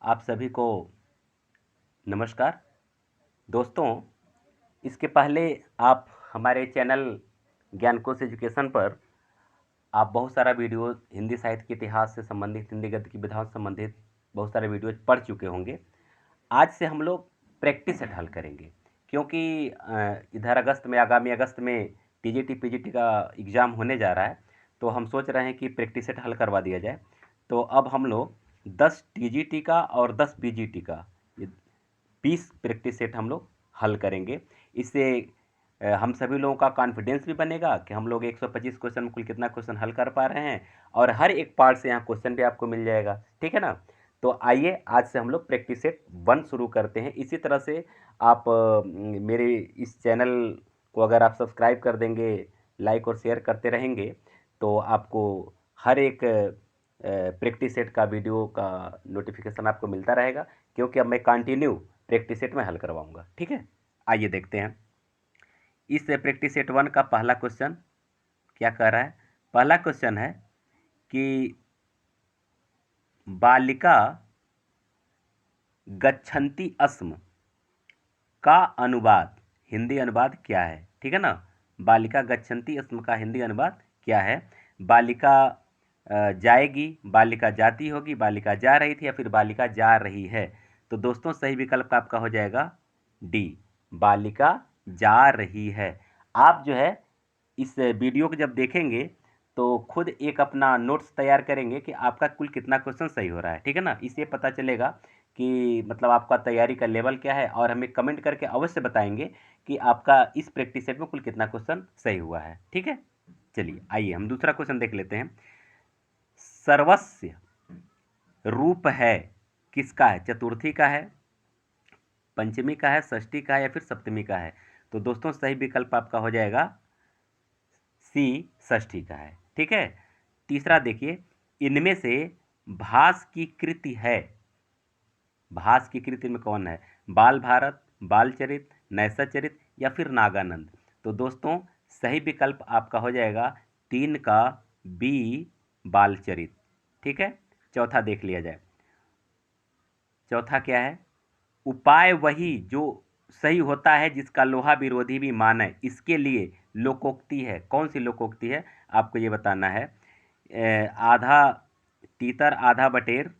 आप सभी को नमस्कार। दोस्तों, इसके पहले आप हमारे चैनल ज्ञानकोश एजुकेशन पर आप बहुत सारा वीडियोज़ हिंदी साहित्य के इतिहास से संबंधित, हिंदी गद्य की विधाओं से संबंधित बहुत सारे वीडियोज़ पढ़ चुके होंगे। आज से हम लोग प्रैक्टिस सेट हल करेंगे, क्योंकि इधर आगामी अगस्त में टीजीटी पीजीटी का एग्ज़ाम होने जा रहा है, तो हम सोच रहे हैं कि प्रैक्टिस सेट हल करवा दिया जाए। तो अब हम लोग 10 टीजीटी का और 10 पीजीटी का, ये 20 प्रैक्टिस सेट हम लोग हल करेंगे। इससे हम सभी लोगों का कॉन्फिडेंस भी बनेगा कि हम लोग 125 क्वेश्चन में कुल कितना क्वेश्चन हल कर पा रहे हैं, और हर एक पार्ट से यहाँ क्वेश्चन भी आपको मिल जाएगा। ठीक है ना? तो आइए आज से हम लोग प्रैक्टिस सेट 1 शुरू करते हैं। इसी तरह से आप मेरे इस चैनल को अगर आप सब्सक्राइब कर देंगे, लाइक और शेयर करते रहेंगे, तो आपको हर एक प्रैक्टिस सेट का वीडियो का नोटिफिकेशन आपको मिलता रहेगा, क्योंकि अब मैं कंटिन्यू प्रैक्टिस सेट में हल करवाऊंगा। ठीक है, आइए देखते हैं। इस प्रैक्टिस सेट 1 का पहला क्वेश्चन क्या कह रहा है? पहला क्वेश्चन है कि बालिका गच्छन्ति अस्म का अनुवाद, हिंदी अनुवाद क्या है? ठीक है ना? बालिका गच्छन्ति अस्म का हिंदी अनुवाद क्या है? बालिका जाएगी, बालिका जाती होगी, बालिका जा रही थी, या फिर बालिका जा रही है। तो दोस्तों सही विकल्प आपका हो जाएगा डी, बालिका जा रही है। आप जो है इस वीडियो को जब देखेंगे तो खुद एक अपना नोट्स तैयार करेंगे कि आपका कुल कितना क्वेश्चन सही हो रहा है। ठीक है ना? इससे पता चलेगा कि मतलब आपका तैयारी का लेवल क्या है, और हमें कमेंट करके अवश्य बताएंगे कि आपका इस प्रैक्टिस सेट में कुल कितना क्वेश्चन सही हुआ है। ठीक है, चलिए आइए हम दूसरा क्वेश्चन देख लेते हैं। सर्वस्य रूप है किसका है? चतुर्थी का है, पंचमी का है, षष्ठी का है, या फिर सप्तमी का है? तो दोस्तों सही विकल्प आपका हो जाएगा सी, षष्ठी का है। ठीक है, तीसरा देखिए, इनमें से भास की कृति है, भास की कृति में कौन है? बाल भारत, बालचरित, नैषाचरित, या फिर नागानंद? तो दोस्तों सही विकल्प आपका हो जाएगा 3 का बी, बालचरित। ठीक है, चौथा देख लिया जाए। चौथा क्या है? उपाय वही जो सही होता है जिसका लोहा विरोधी भी माने, इसके लिए लोकोक्ति है। कौन सी लोकोक्ति है आपको ये बताना है। आधा तीतर आधा बटेर,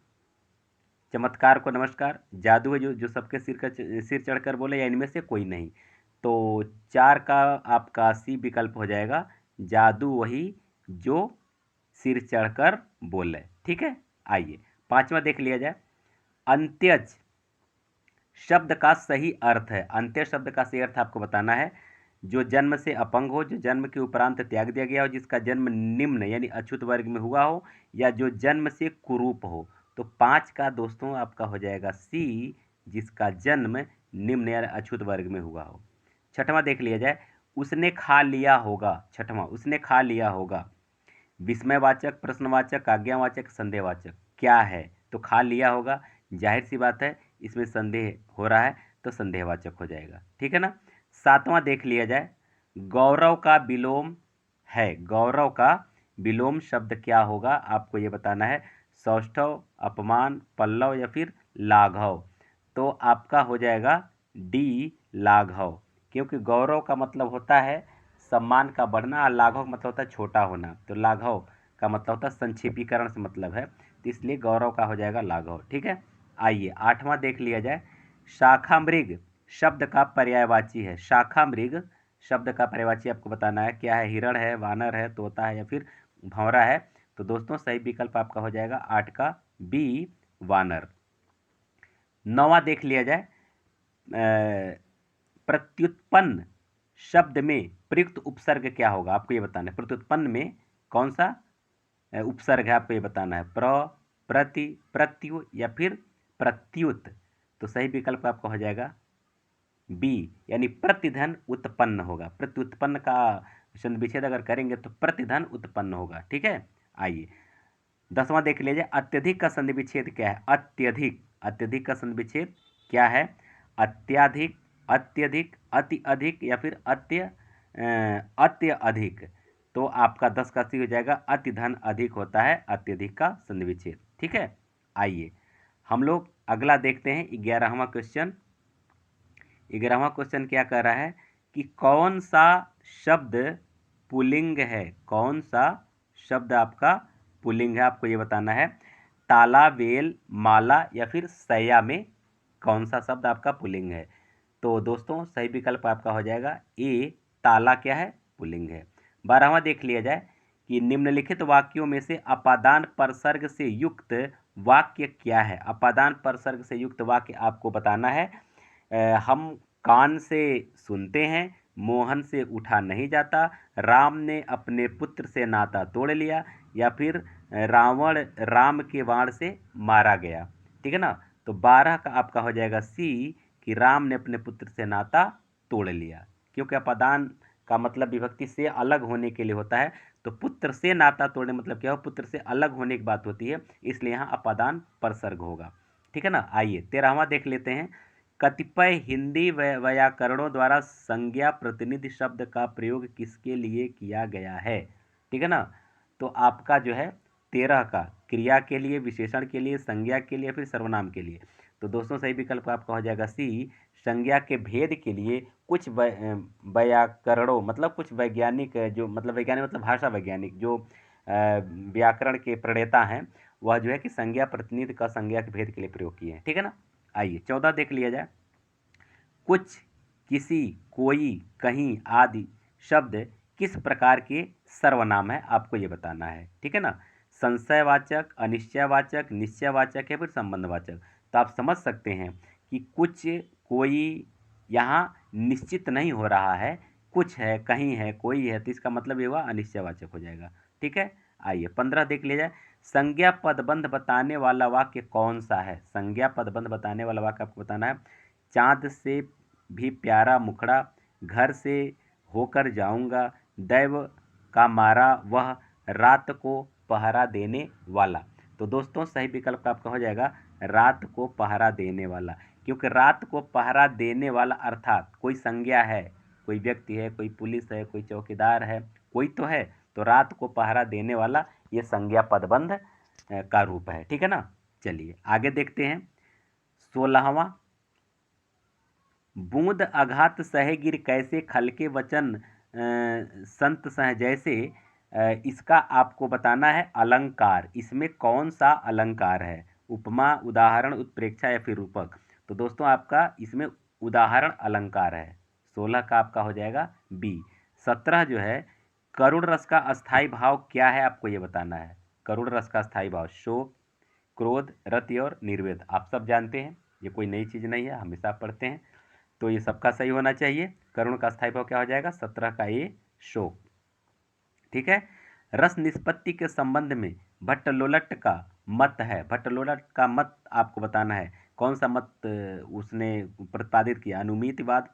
चमत्कार को नमस्कार, जादू है जो जो सबके सिर चढ़कर बोले, या इनमें से कोई नहीं? तो 4 का आपका सी विकल्प हो जाएगा, जादू वही जो सिर चढ़कर बोले। ठीक है, आइए पांचवा देख लिया जाए। अंत्यज शब्द का सही अर्थ है, अंत्य शब्द का सही अर्थ आपको बताना है। जो जन्म से अपंग हो, जो जन्म के उपरांत त्याग दिया गया हो, जिसका जन्म निम्न यानी अछूत वर्ग में हुआ हो, या जो जन्म से कुरूप हो। तो 5 का दोस्तों आपका हो जाएगा सी, जिसका जन्म निम्न या अछूत वर्ग में हुआ हो। छठवां देख लिया जाए। उसने खा लिया होगा, छठवां, उसने खा लिया होगा विस्मयवाचक, प्रश्नवाचक, आज्ञावाचक, संदेहवाचक क्या है? तो खा लिया होगा, जाहिर सी बात है इसमें संदेह हो रहा है, तो संदेहवाचक हो जाएगा। ठीक है ना? सातवां देख लिया जाए। गौरव का विलोम है, गौरव का विलोम शब्द क्या होगा आपको ये बताना है। सौष्ठव, अपमान, पल्लव, या फिर लाघव? तो आपका हो जाएगा डी, लाघव, क्योंकि गौरव का मतलब होता है सम्मान का बढ़ना, और लाघव का मतलब होता है छोटा होना। तो लाघव का मतलब होता है संक्षेपीकरण से मतलब है, तो इसलिए गौरव का हो जाएगा लाघव। ठीक है, आइए आठवां देख लिया जाए। शाखा मृग शब्द का पर्यायवाची है, शाखा मृग शब्द का पर्यायवाची आपको बताना है। क्या है? हिरण है, वानर है, तोता है, या फिर भंवरा है? तो दोस्तों सही विकल्प आपका हो जाएगा 8 का बी, वानर। नौवां देख लिया जाए। प्रत्युत्पन्न शब्द में प्रयुक्त उपसर्ग क्या होगा आपको ये बताना है। प्रत्युत्पन्न में कौन सा उपसर्ग है आपको ये बताना है। प्र, प्रति, प्रत्यु, या फिर प्रत्युत? तो सही विकल्प आपका हो जाएगा बी, यानी प्रतिधन उत्पन्न होगा। प्रत्युत्पन्न का संधि विच्छेद अगर करेंगे तो प्रतिधन उत्पन्न होगा। ठीक है, आइए 10वां देख लीजिए। अत्यधिक का संधि विच्छेद क्या है? अत्यधिक, अत्यधिक का संधि विच्छेद क्या है? अत्याधिक, अत्यधिक, अति अधिक, या फिर अत्यधिक? तो आपका 10 का सी हो जाएगा अति धन अधिक होता है अत्यधिक का संधि विच्छेद। ठीक है, आइए हम लोग अगला देखते हैं 11वां क्वेश्चन। 11वां क्वेश्चन क्या कह रहा है कि कौन सा शब्द पुल्लिंग है, कौन सा शब्द आपका पुल्लिंग है, आपको ये बताना है। ताला, बेल, माला या फिर सैया में कौन सा शब्द आपका पुल्लिंग है। तो दोस्तों सही विकल्प आपका हो जाएगा ए, ताला क्या है, पुल्लिंग है। 12वां देख लिया जाए कि निम्नलिखित वाक्यों में से अपादान परसर्ग से युक्त वाक्य क्या है। अपादान परसर्ग से युक्त वाक्य आपको बताना है। हम कान से सुनते हैं, मोहन से उठा नहीं जाता, राम ने अपने पुत्र से नाता तोड़ लिया, या फिर रावण राम के बाण से मारा गया। ठीक है ना। तो 12 का आपका हो जाएगा सी कि राम ने अपने पुत्र से नाता तोड़ लिया, क्योंकि अपादान का मतलब विभक्ति से अलग होने के लिए होता है। तो पुत्र से नाता तोड़ने मतलब क्या हो, पुत्र से अलग होने की बात होती है, इसलिए यहाँ अपादान परसर्ग होगा। ठीक है ना। आइए 13वां देख लेते हैं। कतिपय हिंदी व्याकरणों द्वारा संज्ञा प्रतिनिधि शब्द का प्रयोग किसके लिए किया गया है। ठीक है ना। तो आपका जो है 13 का क्रिया के लिए, विशेषण के लिए, संज्ञा के लिए, फिर सर्वनाम के लिए। तो दोस्तों सही विकल्प आपका हो जाएगा सी, संज्ञा के भेद के लिए कुछ व्याकरणों मतलब कुछ वैज्ञानिक, जो मतलब वैज्ञानिक मतलब भाषा वैज्ञानिक जो व्याकरण के प्रणेता हैं, वह जो है कि संज्ञा प्रतिनिधि का संज्ञा के भेद के लिए प्रयोग किए हैं। ठीक है ना। आइए 14 देख लिया जाए। कुछ, किसी, कोई, कहीं आदि शब्द किस प्रकार के सर्वनाम है, आपको ये बताना है। ठीक है ना। संशयवाचक, अनिश्चयवाचक, निश्चयवाचक या फिर संबंधवाचक। तो आप समझ सकते हैं कि कुछ, कोई यहाँ निश्चित नहीं हो रहा है, कुछ है, कहीं है, कोई है, तो इसका मतलब ये हुआ अनिश्चयवाचक हो जाएगा। ठीक है। आइए 15 देख लिया जाए। संज्ञा पदबंध बताने वाला वाक्य कौन सा है। संज्ञा पदबंध बताने वाला वाक्य आपको बताना है। चाँद से भी प्यारा मुखड़ा, घर से होकर जाऊंगा, दैव का मारा वह, रात को पहरा देने वाला। तो दोस्तों सही विकल्प आपका हो जाएगा रात को पहरा देने वाला, क्योंकि रात को पहरा देने वाला अर्थात कोई संज्ञा है, कोई व्यक्ति है, कोई पुलिस है, कोई चौकीदार है, कोई तो है। तो रात को पहरा देने वाला ये संज्ञा पदबंध का रूप है। ठीक है ना। चलिए आगे देखते हैं। 16वां, बूंद अघात सहे गिर कैसे, खल के वचन संत सह जैसे। इसका आपको बताना है अलंकार, इसमें कौन सा अलंकार है। उपमा, उदाहरण, उत्प्रेक्षा या फिर रूपक। तो दोस्तों आपका इसमें उदाहरण अलंकार है। 16 का आपका हो जाएगा बी। 17 जो है, करुण रस का अस्थाई भाव क्या है, आपको ये बताना है। करुण रस का अस्थाई भाव शोक, क्रोध, रति और निर्वेद। आप सब जानते हैं, ये कोई नई चीज़ नहीं है, हमेशा पढ़ते हैं। तो ये सबका सही होना चाहिए। करुण का स्थायी भाव क्या हो जाएगा, 17 का ये शोक। ठीक है। रस निष्पत्ति के संबंध में भट्टलोलट का मत है। भट्टलोलट का मत आपको बताना है, कौन सा मत उसने प्रतिपादित किया। अनुमितिवाद,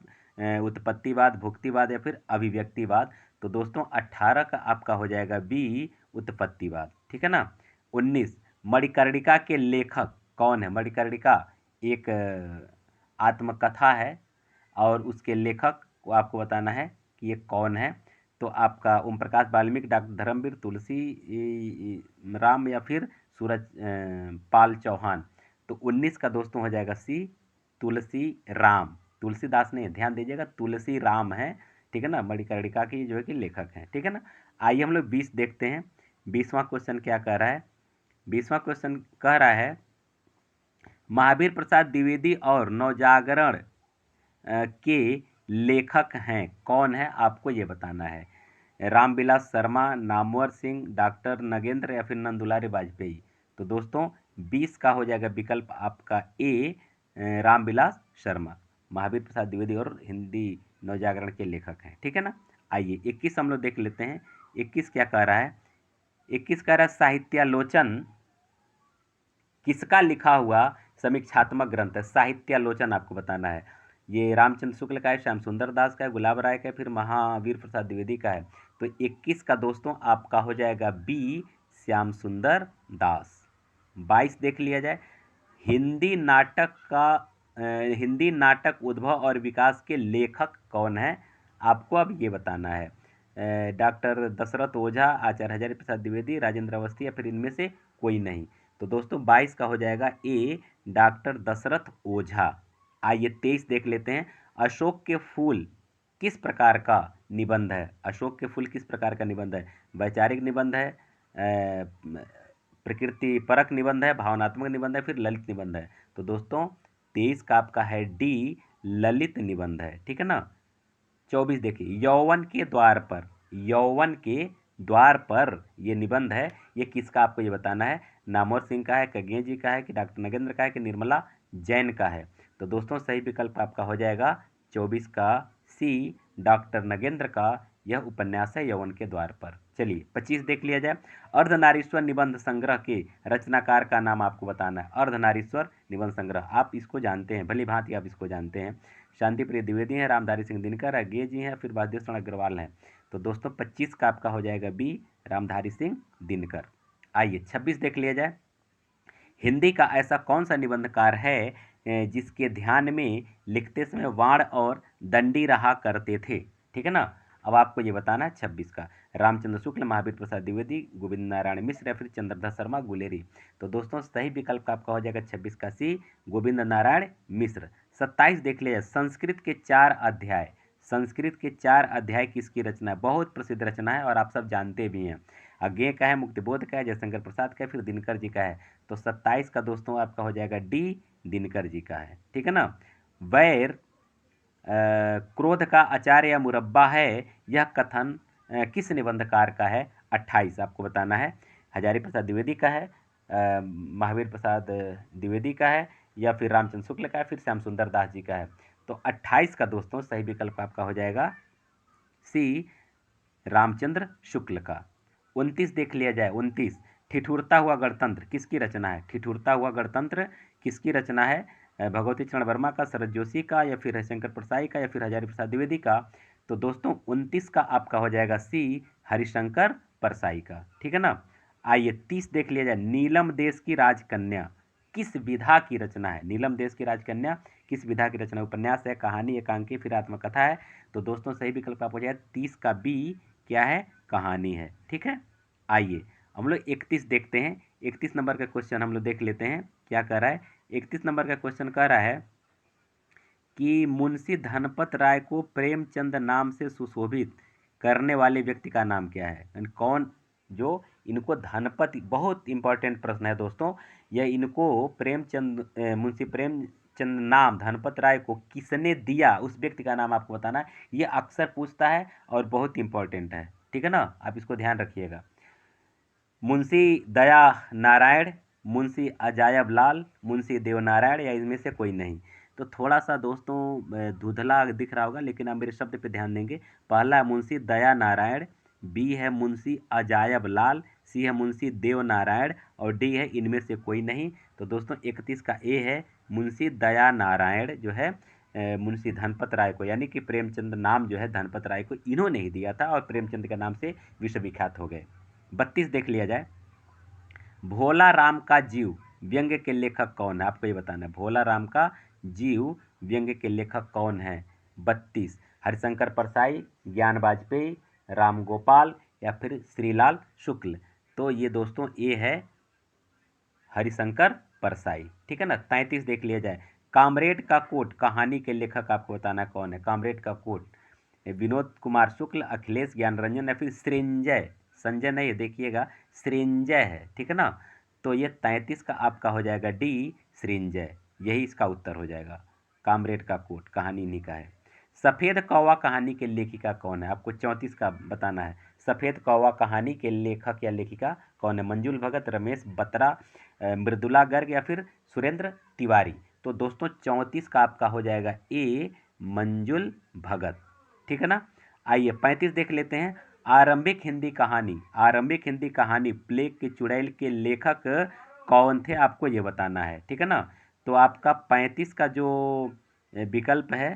उत्पत्तिवाद, भुक्तिवाद या फिर अभिव्यक्तिवाद। तो दोस्तों 18 का आपका हो जाएगा बी, उत्पत्तिवाद। ठीक है ना। 19, मणिकर्णिका के लेखक कौन है। मणिकर्णिका एक आत्मकथा है और उसके लेखक को आपको बताना है कि ये कौन है। तो आपका ओम प्रकाश वाल्मीकि, डॉक्टर धर्मवीर, तुलसी राम या फिर सूरज पाल चौहान। तो 19 का दोस्तों हो जाएगा सी, तुलसी राम। तुलसीदास ने, ध्यान दीजिएगा, तुलसी राम है। ठीक है ना। मणिकर्णिका की जो है कि लेखक हैं। ठीक है ना। आइए हम लोग 20 देखते हैं। 20वां क्वेश्चन क्या कह रहा है। 20वां क्वेश्चन कह रहा है महावीर प्रसाद द्विवेदी और नवजागरण के लेखक हैं, कौन है, आपको ये बताना है। रामविलास शर्मा, नामवर सिंह, डॉक्टर नगेंद्र या फिर नंदुलारी वाजपेयी। तो दोस्तों 20 का हो जाएगा विकल्प आपका ए, रामविलास शर्मा। महावीर प्रसाद द्विवेदी और हिंदी नवजागरण के लेखक हैं। ठीक है ना। आइए 21 हम लोग देख लेते हैं। 21 क्या कह रहा है। 21 कह रहा है साहित्यालोचन किसका लिखा हुआ समीक्षात्मक ग्रंथ है। साहित्यालोचन आपको बताना है। ये रामचंद्र शुक्ल का है, श्याम सुंदर दास का है, गुलाब राय का है, फिर महावीर प्रसाद द्विवेदी का है। तो 21 का दोस्तों आपका हो जाएगा बी, श्याम सुंदर दास। 22 देख लिया जाए। हिंदी नाटक का हिंदी नाटक उद्भव और विकास के लेखक कौन है, आपको अब ये बताना है। डॉक्टर दशरथ ओझा, आचार्य हजारी प्रसाद द्विवेदी, राजेंद्र अवस्थी या फिर इनमें से कोई नहीं। तो दोस्तों 22 का हो जाएगा ए, डॉक्टर दशरथ ओझा। आइए 23 देख लेते हैं। अशोक के फूल किस प्रकार का निबंध है? अशोक के फूल किस प्रकार का निबंध है? वैचारिक निबंध है, प्रकृति परक निबंध है, भावनात्मक निबंध है, फिर ललित निबंध है? तो दोस्तों 23 का आपका है डी, ललित निबंध है। ठीक है ना। 24 देखिए, यौवन के द्वार पर, यौवन के द्वार पर ये निबंध है, ये किसका आपको ये बताना है। नामवर सिंह का है, कज्ञे जी का है, कि डॉक्टर नगेंद्र का है, कि निर्मला जैन का है? तो दोस्तों सही विकल्प आपका हो जाएगा 24 का सी, डॉक्टर नगेंद्र का यह उपन्यास है यौवन के द्वार पर। चलिए 25 देख लिया जाए। अर्धनारीश्वर निबंध संग्रह के रचनाकार का नाम आपको बताना है। अर्धनारीश्वर निबंध संग्रह आप इसको जानते हैं, भली भांति आप इसको जानते हैं। शांति प्रिय द्विवेदी हैं, रामधारी सिंह दिनकर है, गे जी हैं, फिर वासुदेव शरण अग्रवाल हैं। तो दोस्तों 25 का आपका हो जाएगा बी, रामधारी सिंह दिनकर। आइए 26 देख लिया जाए। हिंदी का ऐसा कौन सा निबंधकार है जिसके ध्यान में लिखते समय वाण और दंडी रहा करते थे? ठीक है ना। अब आपको ये बताना है 26 का। रामचंद्र शुक्ल, महावीर प्रसाद द्विवेदी, गोविंद नारायण मिश्र या फिर चंद्रधर शर्मा गुलेरी? तो दोस्तों सही विकल्प आपका हो जाएगा 26 का सी, गोविंद नारायण मिश्र। 27 देख लिया। संस्कृत के 4 अध्याय, संस्कृत के 4 अध्याय किसकी रचना है? बहुत प्रसिद्ध रचना है और आप सब जानते भी हैं। अज्ञेय का है, मुक्तिबोध का है, जयशंकर प्रसाद का है, फिर दिनकर जी का है? तो 27 का दोस्तों आपका हो जाएगा डी, दिनकर जी का है। ठीक है ना। वैर क्रोध का अचार या मुरब्बा है, यह कथन किस निबंधकार का है? 28 आपको बताना है। हजारी प्रसाद द्विवेदी का है, महावीर प्रसाद द्विवेदी का है, या फिर रामचंद्र शुक्ल का है, फिर श्याम सुंदर दास जी का है? तो 28 का दोस्तों सही विकल्प आपका हो जाएगा सी, रामचंद्र शुक्ल का। 29 देख लिया जाए। 29, ठिठुरता हुआ गणतंत्र किसकी रचना है? ठिठुरता हुआ गणतंत्र किसकी रचना है? भगवती चरण वर्मा का, शरद जोशी का, या फिर हरिशंकर परसाई का, या फिर हजारी प्रसाद द्विवेदी का? तो दोस्तों 29 का आपका हो जाएगा सी, हरिशंकर परसाई का। ठीक है ना। आइए 30 देख लिया जाए। नीलम देश की राजकन्या किस विधा की रचना है? नीलम देश की राजकन्या किस विधा की रचना? उपन्यास है, कहानी, एकांकी, फिर आत्मकथा है? तो दोस्तों सही विकल्प आप हो जाए 30 का बी, क्या है? कहानी है। ठीक है। आइए हम लोग 31 देखते हैं। 31 नंबर का क्वेश्चन हम लोग देख लेते हैं क्या कह रहा है। 31 नंबर का क्वेश्चन कह रहा है कि मुंशी धनपत राय को प्रेमचंद नाम से सुशोभित करने वाले व्यक्ति का नाम क्या है? यानी कौन जो इनको धनपत, बहुत इंपॉर्टेंट प्रश्न है दोस्तों, यह इनको प्रेमचंद मुंशी प्रेमचंद नाम धनपत राय को किसने दिया, उस व्यक्ति का नाम आपको बताना है। ये अक्सर पूछता है और बहुत इंपॉर्टेंट है। ठीक है ना, आप इसको ध्यान रखिएगा। मुंशी दया नारायण, मुंशी अजायब लाल, मुंशी देवनारायण, या इनमें से कोई नहीं? तो थोड़ा सा दोस्तों धुंधला दिख रहा होगा, लेकिन आप मेरे शब्द पे ध्यान देंगे। पहला है मुंशी दया नारायण, बी है मुंशी अजायब लाल, सी है मुंशी देव नारायण, और डी है इनमें से कोई नहीं। तो दोस्तों 31 का ए है मुंशी दया नारायण, जो है मुंशी धनपत राय को, यानी कि प्रेमचंद नाम जो है धनपत राय को इन्होंने ही दिया था, और प्रेमचंद के नाम से विश्वविख्यात हो गए। 32 देख लिया जाए। भोला राम का जीव व्यंग्य के लेखक कौन है? आपको ये बताना है। भोला राम का जीव व्यंग्य के लेखक कौन है? 32, हरिशंकर परसाई, ज्ञान वाजपेयी, राम गोपाल, या फिर श्रीलाल शुक्ल? तो ये दोस्तों ए है हरिशंकर परसाई। ठीक है ना। 33 देख लिया जाए। कामरेड का कोट कहानी के लेखक आपको बताना कौन है? कामरेड का कोट विनोद कुमार शुक्ल, अखिलेश ज्ञानरंजन, या फिर सृंजय, संजय नहीं देखिएगा, सृंजय है। ठीक है ना। तो ये 33 का आपका हो जाएगा डी, सृंजय, यही इसका उत्तर हो जाएगा। कामरेड का कोट कहानी इन्हीं का है। सफ़ेद कौवा कहानी के लेखिका कौन है? आपको 34 का बताना है। सफ़ेद कौवा कहानी के लेखक या लेखिका कौन है? मंजुल भगत, रमेश बत्रा, मृदुला गर्ग, या फिर सुरेंद्र तिवारी? तो दोस्तों 34 का आपका हो जाएगा ए, मंजुल भगत। ठीक है ना। आइए 35 देख लेते हैं। आरंभिक हिंदी कहानी, आरंभिक हिंदी कहानी प्लेग की चुड़ैल के लेखक कौन थे? आपको ये बताना है। ठीक है ना। तो आपका 35 का जो विकल्प है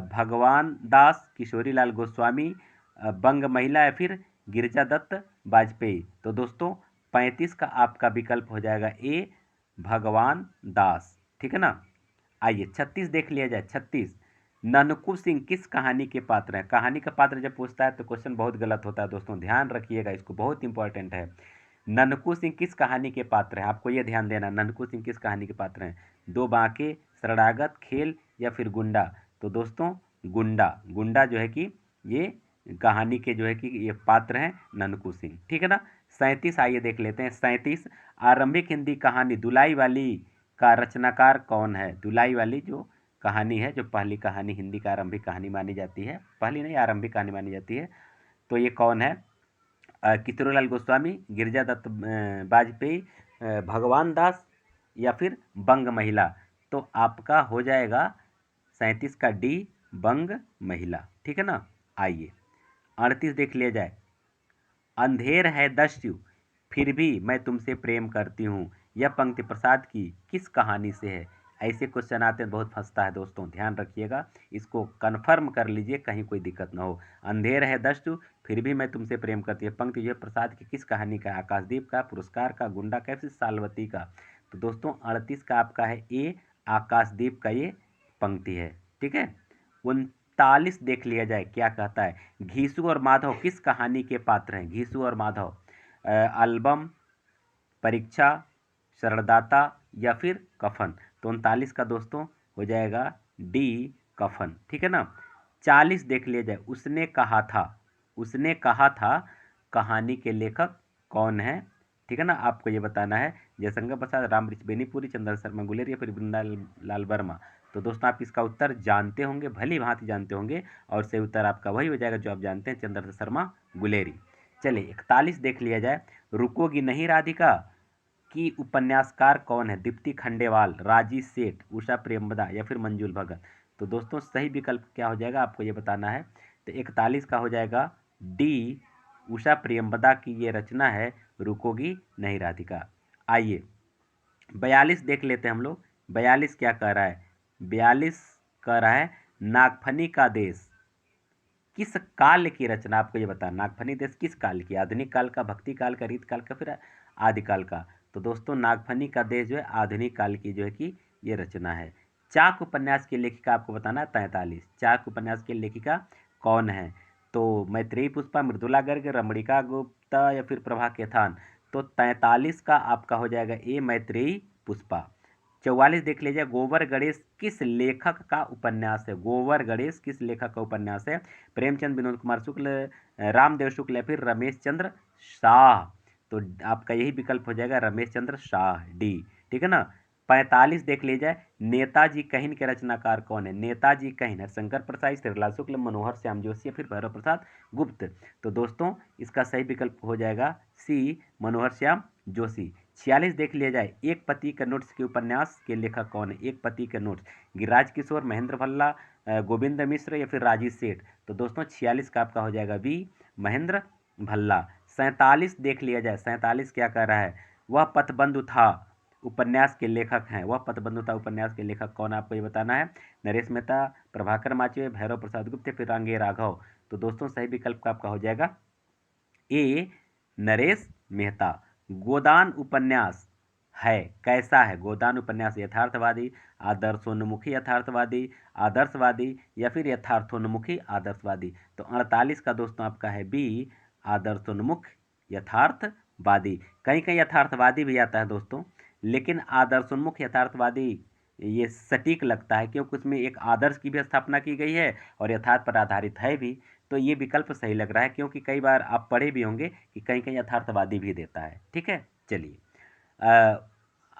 भगवान दास, किशोरी लाल गोस्वामी, बंग महिला, या फिर गिरिजा दत्त वाजपेयी? तो दोस्तों 35 का आपका विकल्प हो जाएगा ए, भगवान दास। ठीक है ना। आइए 36 देख लिया जाए। 36, ननकू सिंह किस कहानी के पात्र हैं? कहानी का पात्र जब पूछता है तो क्वेश्चन बहुत गलत होता है दोस्तों, ध्यान रखिएगा, इसको बहुत इंपॉर्टेंट है। ननकू सिंह किस कहानी के पात्र हैं? आपको ये ध्यान देना, ननकू सिंह किस कहानी के पात्र हैं? दो बांके, शरणागत, खेल या फिर गुंडा। तो दोस्तों गुंडा, गुंडा जो है कि ये कहानी के जो है कि ये पात्र हैं ननकू सिंह, ठीक है ना। 37 आइए देख लेते हैं। 37 आरंभिक हिंदी कहानी दुलाई वाली का रचनाकार कौन है। दुलाई वाली जो कहानी है, जो पहली कहानी हिंदी का आरंभिक कहानी मानी जाती है, पहली नहीं आरंभिक कहानी मानी जाती है, तो ये कौन है। किशोरीलाल गोस्वामी, गिरिजादत्त वाजपेयी, भगवान दास या फिर बंग महिला। तो आपका हो जाएगा 37 का डी, बंग महिला, ठीक है ना। आइए 38 देख लिया जाए। अंधेर है दस्यु फिर भी मैं तुमसे प्रेम करती हूँ, यह पंक्ति प्रसाद की किस कहानी से है। ऐसे क्वेश्चन आते हैं, बहुत फंसता है दोस्तों, ध्यान रखिएगा, इसको कन्फर्म कर लीजिए कहीं कोई दिक्कत ना हो। अंधेर है दस्यु फिर भी मैं तुमसे प्रेम करती है पंक्ति यह प्रसाद की किस कहानी का, आकाशदीप का, पुरस्कार का, गुंडा का, फिर सालवती का। तो दोस्तों 38 का आपका है ए, आकाशदीप का ये पंक्ति है, ठीक है। 39 देख लिया जाए क्या कहता है। घीसू और माधव किस कहानी के पात्र हैं। घीसू और माधव, एल्बम, परीक्षा, शरणदाता या फिर कफन। तो 39 का दोस्तों हो जाएगा डी, कफन, ठीक है ना। 40 देख लिया जाए। उसने कहा था, उसने कहा था कहानी के लेखक कौन है, ठीक है ना। आपको ये बताना है जयशंकर प्रसाद, रामवृक्ष बेनीपुरी, चंद्र शर्मा गुलेरिया फिर वृंदालाल वर्मा। तो दोस्तों आप इसका उत्तर जानते होंगे, भली भांति जानते होंगे, और सही उत्तर आपका वही हो जाएगा जो आप जानते हैं, चंद्र शर्मा गुलेरी। चलिए 41 देख लिया जाए। रुकोगी नहीं राधिका की उपन्यासकार कौन है। दीप्ति खंडेवाल, राजी सेठ, उषा प्रेमदा या फिर मंजुल भगत। तो दोस्तों सही विकल्प क्या हो जाएगा आपको ये बताना है। तो 41 का हो जाएगा डी, उषा प्रेमदा की ये रचना है रुकोगी नहीं राधिका। आइए 42 देख लेते हैं हम लोग। 42 क्या कह रहा है। 42 कह रहा है नागफनी का देश किस काल की रचना। आपको ये बताना नागफनी देश किस काल की, आधुनिक काल का, भक्ति काल का, रीत काल का, फिर आदिकाल का। तो दोस्तों नागफनी का देश जो है आधुनिक काल की जो है कि ये रचना है। चाक उपन्यास की लेखिका आपको बताना है 43। चाक उपन्यास की लेखिका कौन है। तो मैत्रेयी पुष्पा, मृदुला गर्ग, रमणिका गुप्ता या फिर प्रभा केथान। तो 43 का आपका हो जाएगा ए, मैत्रेयी पुष्पा। 44 देख लीजिए। गोबर गणेश किस लेखक का उपन्यास है। गोबर गणेश किस लेखक का उपन्यास है। प्रेमचंद, विनोद कुमार शुक्ल, रामदेव शुक्ल या फिर रमेश चंद्र शाह। तो आपका यही विकल्प हो जाएगा रमेश चंद्र शाह, डी, ठीक है ना। 45 देख लीजिए। नेताजी कहिन के रचनाकार कौन है। नेताजी कहिन, हरिशंकर प्रसाद, श्रीलाल शुक्ल, मनोहर श्याम जोशी या फिर भैरव प्रसाद गुप्त। तो दोस्तों इसका सही विकल्प हो जाएगा सी, मनोहर श्याम जोशी। 46 देख लिया जाए। एक पति के नोट्स के उपन्यास के लेखक कौन है। एक पति के नोट्स, गिरिराज किशोर, महेंद्र भल्ला, गोविंद मिश्र या फिर राजीव सेठ। तो दोस्तों 46 का आपका हो जाएगा बी, महेंद्र भल्ला। 47 देख लिया जाए। 47 क्या कह रहा है। वह पथबंधु था उपन्यास के लेखक हैं। वह पथबंधु था उपन्यास के लेखक कौन, आपको ये बताना है। नरेश मेहता, प्रभाकर माचवे, भैरव प्रसाद गुप्त, फिर रांगे राघव। तो दोस्तों सही विकल्प का आपका हो जाएगा ए, नरेश मेहता। गोदान उपन्यास है कैसा है। गोदान उपन्यास यथार्थवादी, आदर्शोन्मुखी यथार्थवादी, आदर्शवादी या फिर यथार्थोन्मुखी आदर्शवादी। तो 48 का दोस्तों आपका है बी, आदर्शोन्मुख यथार्थवादी। कहीं कहीं यथार्थवादी भी आता है दोस्तों, लेकिन आदर्शोन्मुख यथार्थवादी ये सटीक लगता है क्योंकि उसमें एक आदर्श की भी स्थापना की गई है और यथार्थ पर आधारित है भी। तो ये विकल्प सही लग रहा है क्योंकि कई बार आप पढ़े भी होंगे कि कहीं कहीं यथार्थवादी भी देता है, ठीक है। चलिए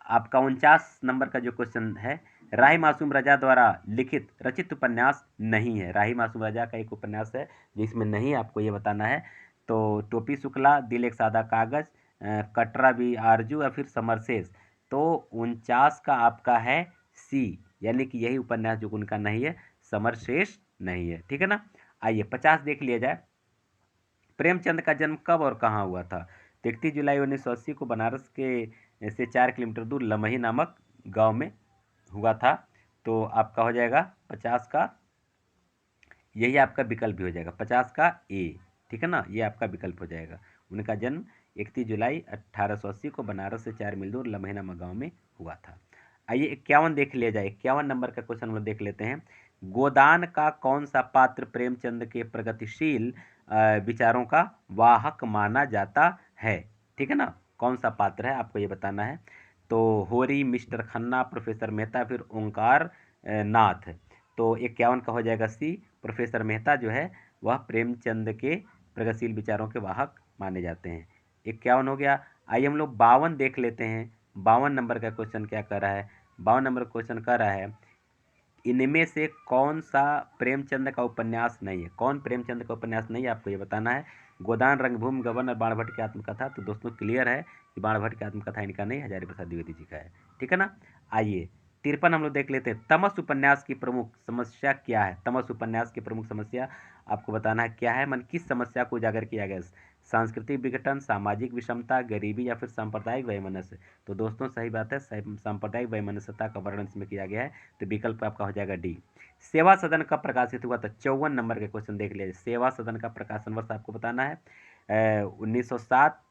आपका 49 नंबर का जो क्वेश्चन है, राही मासूम रजा द्वारा लिखित रचित उपन्यास नहीं है। राही मासूम रजा का एक उपन्यास है जिसमें नहीं, आपको ये बताना है। तो टोपी शुक्ला, दिल एक सादा कागज, कटरा भी आरजू या फिर समरसेस। तो 49 का आपका है सी, यानी कि यही उपन्यास जो उनका नहीं है, समरशेष नहीं है, ठीक है ना। आइए 50 देख लिया जाए। प्रेमचंद का जन्म कब और कहाँ हुआ था। 31 जुलाई 1980 को बनारस के से 4 किलोमीटर दूर लमही नामक गांव में हुआ था। तो आपका हो जाएगा 50 का, यही आपका विकल्प भी हो जाएगा 50 का ए, ठीक है ना, ये आपका विकल्प हो जाएगा। उनका जन्म 31 जुलाई 1880 को बनारस से 4 मील दूर लमही नामक गाँव में हुआ था। आइए 51 देख लिया जाए। 51 नंबर का क्वेश्चन हम लोग देख लेते हैं। गोदान का कौन सा पात्र प्रेमचंद के प्रगतिशील विचारों का वाहक माना जाता है, ठीक है ना। कौन सा पात्र है आपको ये बताना है। तो होरी, मिस्टर खन्ना, प्रोफेसर मेहता, फिर ओंकार नाथ। तो 51 का हो जाएगा सी। प्रोफेसर मेहता जो है वह प्रेमचंद के प्रगतिशील विचारों के वाहक माने जाते हैं। 51 हो गया। आइए हम लोग 52 देख लेते हैं। 52 नंबर का क्वेश्चन क्या कर रहा है? 52 नंबर क्वेश्चन कर रहा है, इनमें से कौन सा प्रेमचंद का उपन्यास नहीं है? कौन प्रेमचंद का उपन्यास नहीं है, आपको ये बताना है। गोदान, रंगभूमि, गबन और बाणभट्ट की आत्मकथा। तो दोस्तों क्लियर है कि बाणभट्ट की आत्मकथा इनका नहीं, हजारी प्रसाद द्विवेदी जी का है। ठीक है ना। आइए 53 हम लोग देख लेते हैं। तमस उपन्यास की प्रमुख समस्या क्या है? तमस उपन्यास की प्रमुख समस्या आपको बताना है क्या है। मन किस समस्या को उजागर किया गया? सांस्कृतिक विघटन, सामाजिक विषमता, गरीबी या फिर सांप्रदायिक वैमनस्य। तो दोस्तों सही बात है, सांप्रदायिक वैमनस्यता का वर्णन इसमें किया गया है। तो विकल्प आपका हो जाएगा डी। सेवा सदन कब प्रकाशित हुआ था? 54 नंबर के क्वेश्चन देख लीजिए। सेवा सदन का प्रकाशन वर्ष आपको बताना है 1907,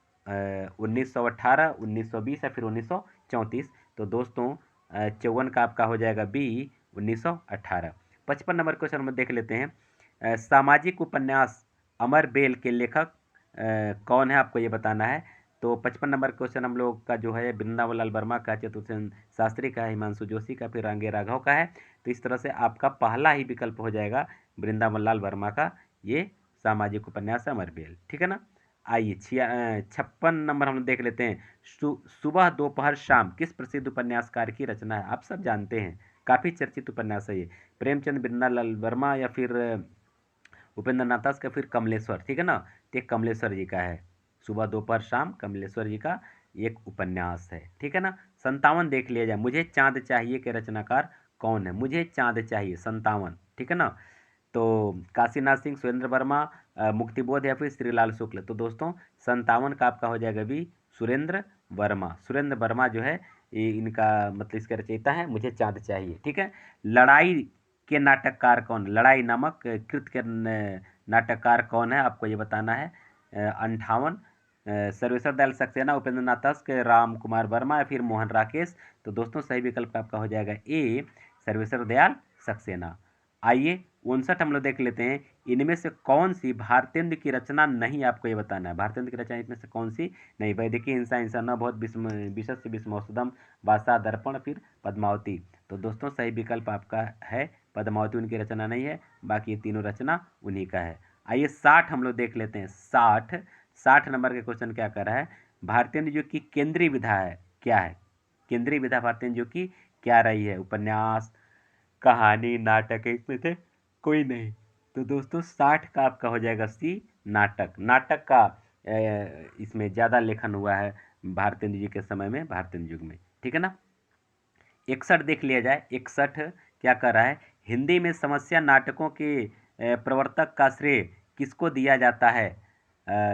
1918, 1920 या फिर 1934। तो दोस्तों 54 का आपका हो जाएगा बी, 1918। 55 नंबर क्वेश्चन हम देख लेते हैं। सामाजिक उपन्यास अमर बेल के लेखक कौन है, आपको ये बताना है। तो 55 नंबर क्वेश्चन हम लोग का जो है वृंदावन लाल वर्मा का, चतुर्सेन शास्त्री का, हिमांशु जोशी का, फिर रांगे राघव का है। तो इस तरह से आपका पहला ही विकल्प हो जाएगा वृंदावन लाल वर्मा का, ये सामाजिक उपन्यास अमर बेल। ठीक है ना। आइए 56 नंबर हम देख लेते हैं। सुबह दोपहर शाम किस प्रसिद्ध उपन्यासकार की रचना है? आप सब जानते हैं, काफ़ी चर्चित उपन्यास है ये। प्रेमचंद, वृंदावन लाल वर्मा या फिर उपेंद्र नाथ दास का, फिर कमलेश्वर। ठीक है ना। तो ये कमलेश्वर जी का है। सुबह दोपहर शाम कमलेश्वर जी का एक उपन्यास है। ठीक है ना। 57 देख लिया जाए। मुझे चांद चाहिए के रचनाकार कौन है? मुझे चांद चाहिए 57। ठीक है ना। तो काशीनाथ सिंह, सुरेंद्र वर्मा, मुक्तिबोध या फिर श्रीलाल शुक्ल। तो दोस्तों 57 का आपका हो जाएगा भी सुरेंद्र वर्मा। सुरेंद्र वर्मा जो है ये इनका मतलब इसका रचयिता है मुझे चांद चाहिए। ठीक है। लड़ाई के नाटककार कौन? लड़ाई नामक कृत के नाटककार कौन है, आपको ये बताना है। 58 सर्वेश्वर दयाल सक्सेना, उपेंद्र नाथ तस्क, राम कुमार वर्मा या फिर मोहन राकेश। तो दोस्तों सही विकल्प आपका हो जाएगा ए, सर्वेश्वर दयाल सक्सेना। आइए 59 हम लोग देख लेते हैं। इनमें से कौन सी भारतेंदु की रचना नहीं, आपको ये बताना है। भारतेंदु की रचना इनमें से कौन सी नहीं? वैदिकी हिंसा, हिंसा न बहुत, विशस्य विस्मौसदम, बादशाह दर्पण, फिर पद्मावती। तो दोस्तों सही विकल्प आपका है पद्मावती, उनकी रचना नहीं है, बाकी ये तीनों रचना उन्हीं का है। आइए 60 हम लोग देख लेते हैं। 60 नंबर के क्वेश्चन क्या कर रहा है? भारतेंदु जो की केंद्रीय विधा है क्या है? केंद्रीय विधा भारतेंदु जो की क्या रही है? उपन्यास, कहानी, नाटक है, इसमें से कोई नहीं। तो दोस्तों 60 का आपका हो जाएगा सी, नाटक। नाटक का इसमें ज़्यादा लेखन हुआ है भारतेंदु जी के समय में, भारतेंदु युग में। ठीक है ना। 61 देख लिया जाए। 61 क्या कर रहा है? हिंदी में समस्या नाटकों के प्रवर्तक का श्रेय किसको दिया जाता है?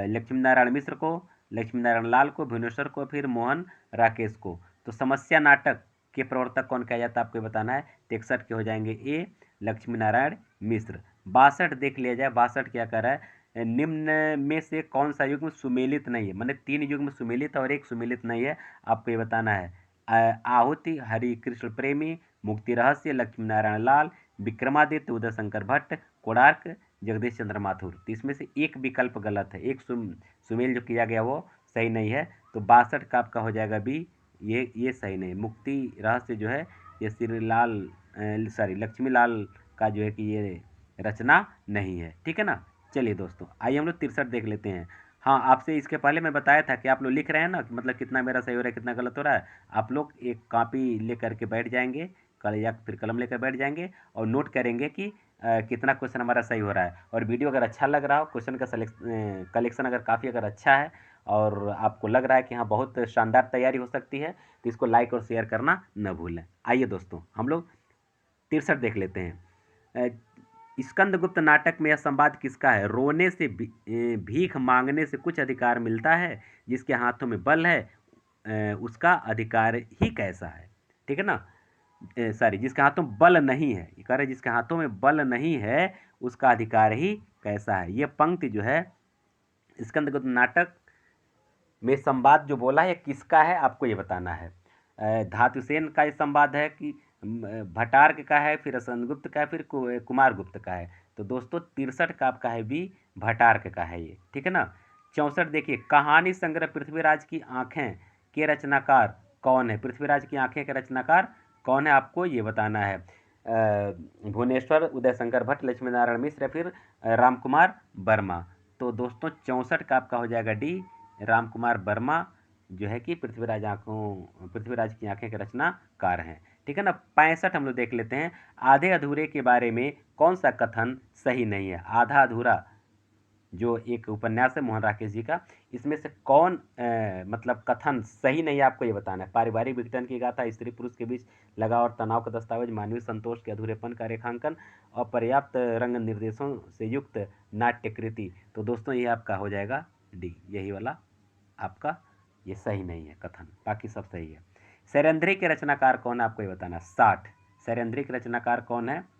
लक्ष्मी नारायण मिश्र को, लक्ष्मी नारायण लाल को, भुवनेश्वर को, फिर मोहन राकेश को। तो समस्या नाटक के प्रवर्तक कौन कहा जाता है, आपको बताना है। 63 के हो जाएंगे ए, लक्ष्मी नारायण मिश्र। 62 देख लिया जाए। 62 क्या कर रहा है? निम्न में से कौन सा युग्म सुमेलित नहीं है? मैंने 3 युग्म सुमेलित और एक सुमेलित नहीं है, आपको ये बताना है। आहुति, हरि कृष्ण प्रेमी, मुक्ति रहस्य, लक्ष्मी नारायण लाल, विक्रमादित्य, उदय शंकर भट्ट, कोणार्क, जगदीश चंद्र माथुर। तो इसमें से एक विकल्प गलत है, एक सुमेल जो किया गया वो सही नहीं है। तो 62 का आपका हो जाएगा बी, ये सही नहीं। मुक्ति रहस्य जो है ये श्रीलाल सॉरी लक्ष्मी लाल का जो है कि ये रचना नहीं है। ठीक है ना। चलिए दोस्तों आइए हम लोग 63 देख लेते हैं। हाँ, आपसे इसके पहले मैं बताया था कि आप लोग लिख रहे हैं ना, मतलब कितना मेरा सही हो रहा है कितना गलत हो रहा है। आप लोग एक कॉपी लेकर के बैठ जाएंगे कल, या फिर कलम लेकर बैठ जाएंगे और नोट करेंगे कि कितना क्वेश्चन हमारा सही हो रहा है। और वीडियो अगर अच्छा लग रहा हो, क्वेश्चन का कलेक्शन अगर काफ़ी अगर अच्छा है और आपको लग रहा है कि हाँ बहुत शानदार तैयारी हो सकती है, तो इसको लाइक और शेयर करना न भूलें। आइए दोस्तों हम लोग 63 देख लेते हैं। स्कंदगुप्त नाटक में यह संवाद किसका है? रोने से भीख मांगने से कुछ अधिकार मिलता है, जिसके हाथों में बल है उसका अधिकार ही कैसा है? ठीक है ना। सॉरी, जिसके हाथों बल नहीं है, ये कह रहे जिसके हाथों में बल नहीं है उसका अधिकार ही कैसा है। ये पंक्ति जो है स्कंदगुप्त नाटक में संवाद जो बोला है किसका है, आपको ये बताना है। धातुसेन का ये संवाद है कि भटार्क का है, फिर स्कंदगुप्त का है, फिर कुमार गुप्त का है। तो दोस्तों 63 का आपका है भी भटार्क का है ये। ठीक है ना। 64 देखिए, कहानी संग्रह पृथ्वीराज की आंखें के रचनाकार कौन है? पृथ्वीराज की आंखें के रचनाकार कौन है? आपको ये बताना है। भुवनेश्वर, उदय शंकर भट्ट, लक्ष्मी नारायण मिश्र या फिर राम कुमार वर्मा। तो दोस्तों 64 का आपका हो जाएगा डी, राम कुमार वर्मा जो है कि पृथ्वीराज की आंखें के रचनाकार हैं। ठीक है ना। 65 हम लोग देख लेते हैं। आधे अधूरे के बारे में कौन सा कथन सही नहीं है? आधा अधूरा जो एक उपन्यास है मोहन राकेश जी का, इसमें से कौन मतलब कथन सही नहीं है, आपको ये बताना है। पारिवारिक विघटन की गाथा, स्त्री पुरुष के बीच लगाव और तनाव का दस्तावेज, मानवीय संतोष के अधूरेपन का रेखांकन, और पर्याप्त रंग निर्देशों से युक्त नाट्यकृति। तो दोस्तों ये आपका हो जाएगा डी, यही वाला आपका ये सही नहीं है कथन, बाकी सब सही है। सैरंध्री के रचनाकार कौन है? आपको ये बताना। 60 सैरंध्री के रचनाकार कौन है?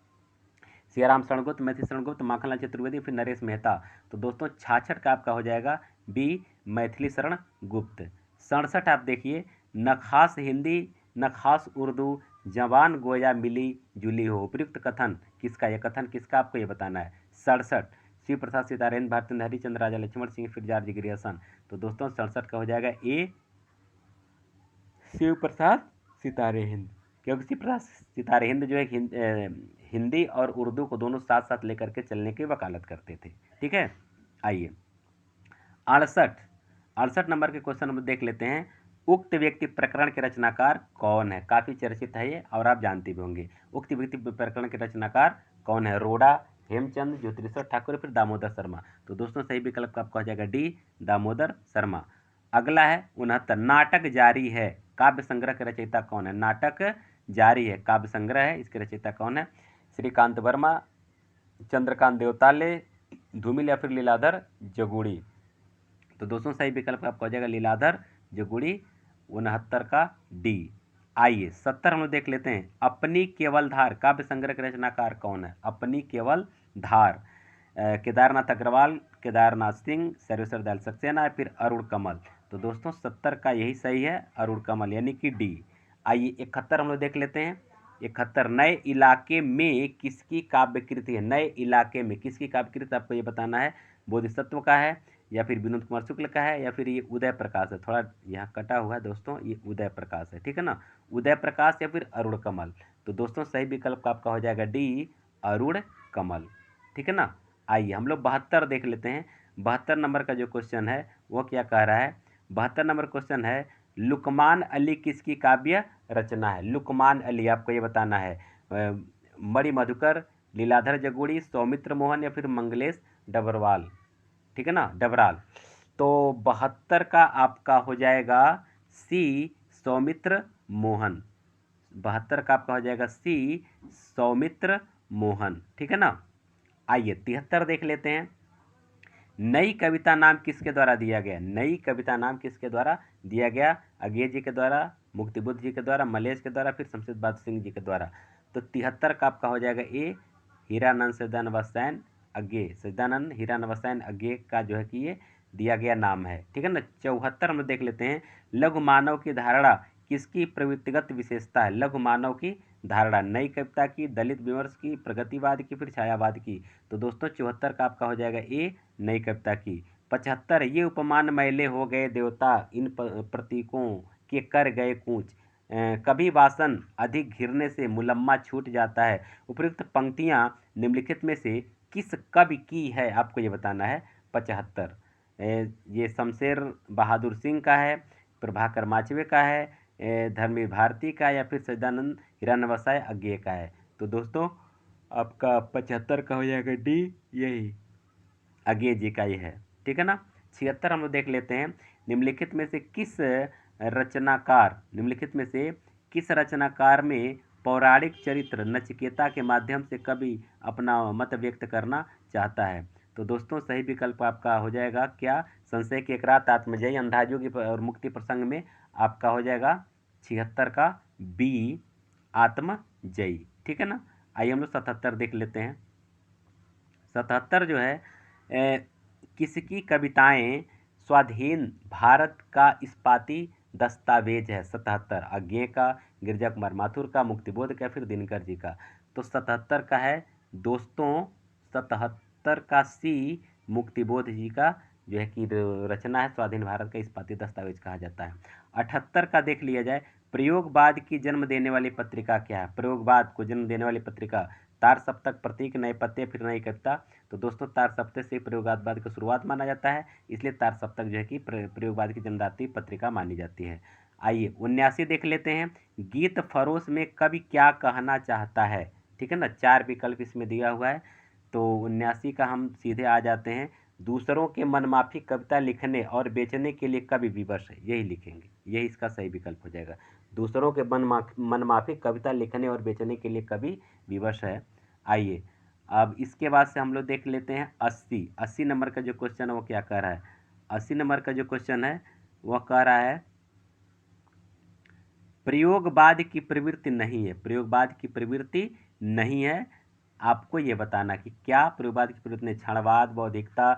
सियाराम शरणगुप्त, मैथिली शरणगुप्त, माखनलाल चतुर्वेदी, फिर नरेश मेहता। तो दोस्तों 66 का आपका हो जाएगा बी, मैथिली शरण गुप्त। 67 आप देखिए, न खास हिंदी न खास उर्दू, जवान गोया मिली जुली हो, उपयुक्त कथन किसका? यह कथन किसका? आपको ये बताना है। 67 शिव प्रसाद सीतारेन, भारतेंद्र हरिचंद्र, राजा लक्ष्मण सिंह, फिर जॉर्ज ग्रियर्सन। तो दोस्तों 67 का हो जाएगा ए, शिव प्रसाद सितारे हिंद, क्योंकि शिव प्रसाद सितारे हिंद जो है हिंदी और उर्दू को दोनों साथ साथ लेकर के चलने की वकालत करते थे। ठीक है। आइए 68 नंबर के क्वेश्चन हम देख लेते हैं। उक्त व्यक्ति प्रकरण के रचनाकार कौन है? काफी चर्चित है ये और आप जानते भी होंगे। उक्त व्यक्ति प्रकरण के रचनाकार कौन है? रोड़ा, हेमचंद, ज्योतिरेश्वर ठाकुर, फिर दामोदर शर्मा। तो दोस्तों सही विकल्प आपका हो जाएगा डी, दामोदर शर्मा। अगला है 69, नाटक जारी है काव्य संग्रह के रचयिता कौन है? नाटक जारी है काव्य संग्रह है, इसके रचयिता कौन है? श्रीकांत वर्मा, चंद्रकांत देवताले, धूमिल या फिर लीलाधर जगुड़ी। तो दोस्तों सही विकल्प आपका हो जाएगा लीलाधर जगुड़ी, 69 का डी। आइए 70 हम लोग देख लेते हैं। अपनी केवल धार काव्य संग्रह के रचनाकार कौन है? अपनी केवल धार, केदारनाथ अग्रवाल, केदारनाथ सिंह, सर्वेश्वर दयाल सक्सेना या फिर अरुण कमल। तो दोस्तों 70 का यही सही है, अरुण कमल यानी कि डी। आइए 71 हम लोग देख लेते हैं। 71 नए इलाके में किसकी काव्य कृति है? नए इलाके में किसकी काव्य कृति? आपको ये बताना है। बोधिसत्व का है या फिर विनोद कुमार शुक्ल का है या फिर ये उदय प्रकाश है। थोड़ा यहाँ कटा हुआ है दोस्तों, ये उदय प्रकाश है। ठीक है ना। उदय प्रकाश या फिर अरुण कमल। तो दोस्तों सही विकल्प आपका हो जाएगा डी, अरुण कमल। ठीक है ना। आइए हम लोग 72 देख लेते हैं। 72 नंबर का जो क्वेश्चन है वो क्या कह रहा है? 72 नंबर क्वेश्चन है, लुकमान अली किसकी काव्य रचना है? लुकमान अली आपको ये बताना है। मणि मधुकर, लीलाधर जगुड़ी, सौमित्र मोहन या फिर मंगलेश डबरवाल। ठीक है ना, डबराल। तो 72 का आपका हो जाएगा सी, सौमित्र मोहन। 72 का आपका हो जाएगा सी, सौमित्र मोहन। ठीक है ना। आइए 73 देख लेते हैं। नई कविता नाम किसके द्वारा दिया गया? नई कविता नाम किसके द्वारा दिया गया? अज्ञे जी के द्वारा, मुक्तिबुद्ध जी के द्वारा, मलेश के द्वारा, फिर शमशेद बहादुर सिंह जी के द्वारा। तो 73 का आपका हो जाएगा ए, हीरानंद सच्चिदानंद वत्सायन अज्ञे, सच्चिदानंद हीरानंद वत्सायन अज्ञे का जो है कि ये दिया गया नाम है। ठीक है ना। 74 हम लोग देख लेते हैं। लघु मानव की धारणा किसकी प्रवृत्तिगत विशेषता है? लघु मानव की धारणा नई कविता की, दलित विमर्श की, प्रगतिवाद की, फिर छायावाद की। तो दोस्तों 74 का आपका हो जाएगा ए, नई कविता की। 75 ये उपमान मैले हो गए देवता, इन प्रतीकों के कर गए कूच, कभी वासन अधिक घिरने से मुलम्मा छूट जाता है। उपयुक्त पंक्तियां निम्नलिखित में से किस कवि की है? आपको ये बताना है। 75 ये शमशेर बहादुर सिंह का है, प्रभाकर माचवे का है, धर्मवीर भारती का या फिर सच्चिदानंद हीरानंद वत्साय अज्ञे का है। तो दोस्तों आपका 75 का हो जाएगा डी, यही अज्ञे जी का ये है। ठीक है ना। 76 हम लोग देख लेते हैं। निम्नलिखित में से किस रचनाकार में पौराणिक चरित्र नचिकेता के माध्यम से कवि अपना मत व्यक्त करना चाहता है? तो दोस्तों सही विकल्प आपका हो जाएगा क्या? संशय की एक रात, आत्मजयी, अंधाजोगी और मुक्ति प्रसंग में आपका हो जाएगा 76 का बी, आत्मजयी। ठीक है ना। आइए हम लोग 77 देख लेते हैं। 77 जो है किसकी कविताएं स्वाधीन भारत का इस्पाती दस्तावेज है? 77 अज्ञे का, गिरजा कुमार माथुर का, मुक्तिबोध का, फिर दिनकर जी का। तो 77 का है दोस्तों, 77 का सी, मुक्तिबोध जी का जो है कि रचना है स्वाधीन भारत का इस्पाती दस्तावेज कहा जाता है। 78 का देख लिया जाए, प्रयोगवाद की जन्म देने वाली पत्रिका क्या है? प्रयोगवाद को जन्म देने वाली पत्रिका तार सप्तक, प्रतीक, नए पत्ते, फिर नई कविता। तो दोस्तों तार सप्तक से प्रयोगवाद की शुरुआत माना जाता है, इसलिए तार सप्तक जो है कि प्रयोगवाद की जन्मदात्री पत्रिका मानी जाती है। आइए 79 देख लेते हैं, गीत फरोश में कवि क्या कहना चाहता है? ठीक है ना, 4 विकल्प इसमें दिया हुआ है। तो 79 का हम सीधे आ जाते हैं, दूसरों के मनमाफी कविता लिखने और बेचने के लिए कवि विवश है, यही लिखेंगे, यही इसका सही विकल्प हो जाएगा। दूसरों के मनमाफी कविता लिखने और बेचने के लिए कवि विवश है। आइए अब इसके बाद से हम लोग देख लेते हैं 80 नंबर का जो क्वेश्चन है वो क्या कह रहा है? 80 नंबर का जो क्वेश्चन है वह कह रहा है प्रयोगवाद की प्रवृत्ति नहीं है, प्रयोगवाद की प्रवृत्ति नहीं है। आपको ये बताना कि क्या प्रयोगवाद की प्रवृत्ति नहीं, क्षणवाद, बौद्धिकता,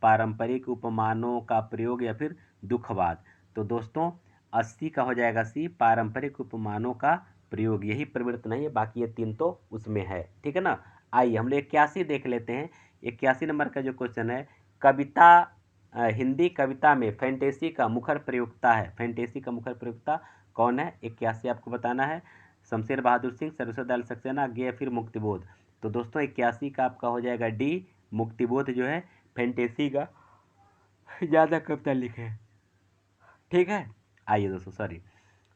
पारंपरिक उपमानों का प्रयोग या फिर दुखवाद। तो दोस्तों 80 का हो जाएगा सी, पारंपरिक उपमानों का प्रयोग, यही प्रवृत्ति नहीं है, बाकी ये 3 तो उसमें है। ठीक है ना। आइए हम लोग 81 देख लेते हैं। 81 नंबर का जो क्वेश्चन है, कविता हिंदी कविता में फैंटेसी का मुखर प्रयोक्ता है, फैंटेसी का मुखर प्रयोक्ता कौन है? 81 आपको बताना है। शमशेर बहादुर सिंह, सर्वसद दयाल सक्सेना, गे फिर मुक्तिबोध। तो दोस्तों 81 का आपका हो जाएगा डी, मुक्तिबोध जो है फैंटेसी का ज़्यादा कविता लिखे हैं। ठीक है। आइए दोस्तों सॉरी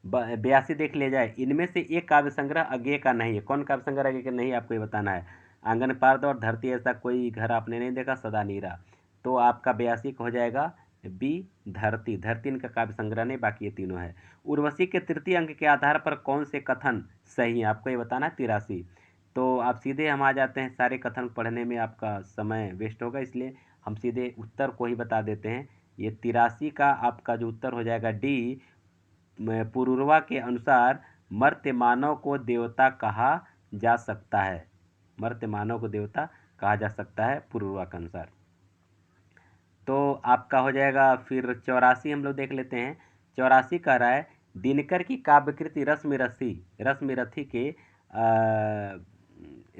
82 देख लिया जाए, इनमें से एक काव्य संग्रह अज्ञेय का नहीं है। कौन काव्य संग्रह अज्ञेय का नहीं है आपको ये बताना है। आंगन पार और धरती ऐसा कोई घर आपने नहीं देखा, सदा नीरा। तो आपका 82 का हो जाएगा बी, धरती। धरती इनका काव्य संग्रह नहीं, बाकी ये तीनों है। उर्वशी के तृतीय अंक के आधार पर कौन से कथन सही है आपको ये बताना है, 83। तो आप सीधे हम आ जाते हैं, सारे कथन पढ़ने में आपका समय वेस्ट होगा, इसलिए हम सीधे उत्तर को ही बता देते हैं। ये 83 का आपका जो उत्तर हो जाएगा डी, पुरूरवा के अनुसार मर्त्य मानव को देवता कहा जा सकता है, मर्त्य मानव को देवता कहा जा सकता है पुरूरवा के अनुसार। तो आपका हो जाएगा फिर 84 हम लोग देख लेते हैं। 84 कह रहा है दिनकर की काव्यकृति रश्मिरथी, रश्मिरथी के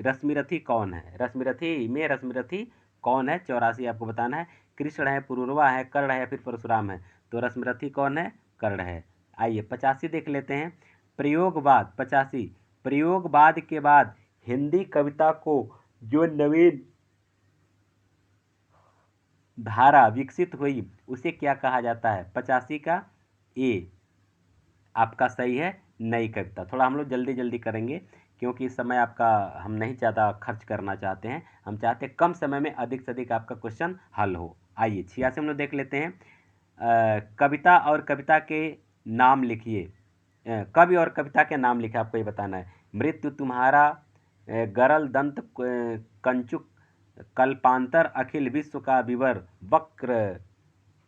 रश्मिरथी कौन है? रश्मिरथी में रश्मिरथी कौन है? 84 आपको बताना है। कृष्ण है, पुरूरवा है, कर्ण है या फिर परशुराम है। तो रश्मिरथी कौन है? कर्ण है। आइए 85 देख लेते हैं, प्रयोगवाद। 85 प्रयोगवाद के बाद हिंदी कविता को जो नवीन धारा विकसित हुई उसे क्या कहा जाता है? 85 का ए आपका सही है, नई कविता। थोड़ा हम लोग जल्दी जल्दी करेंगे क्योंकि इस समय आपका हम नहीं ज़्यादा खर्च करना चाहते हैं, हम चाहते हैं कम समय में अधिक से अधिक आपका क्वेश्चन हल हो। आइए 86 हम लोग देख लेते हैं, कविता और कविता के नाम लिखिए। कवि और कविता के नाम लिखे, आपको ये बताना है। मृत्यु तुम्हारा, गरल दंत कंचुक, कल्पांतर, अखिल विश्व का विवर, वक्र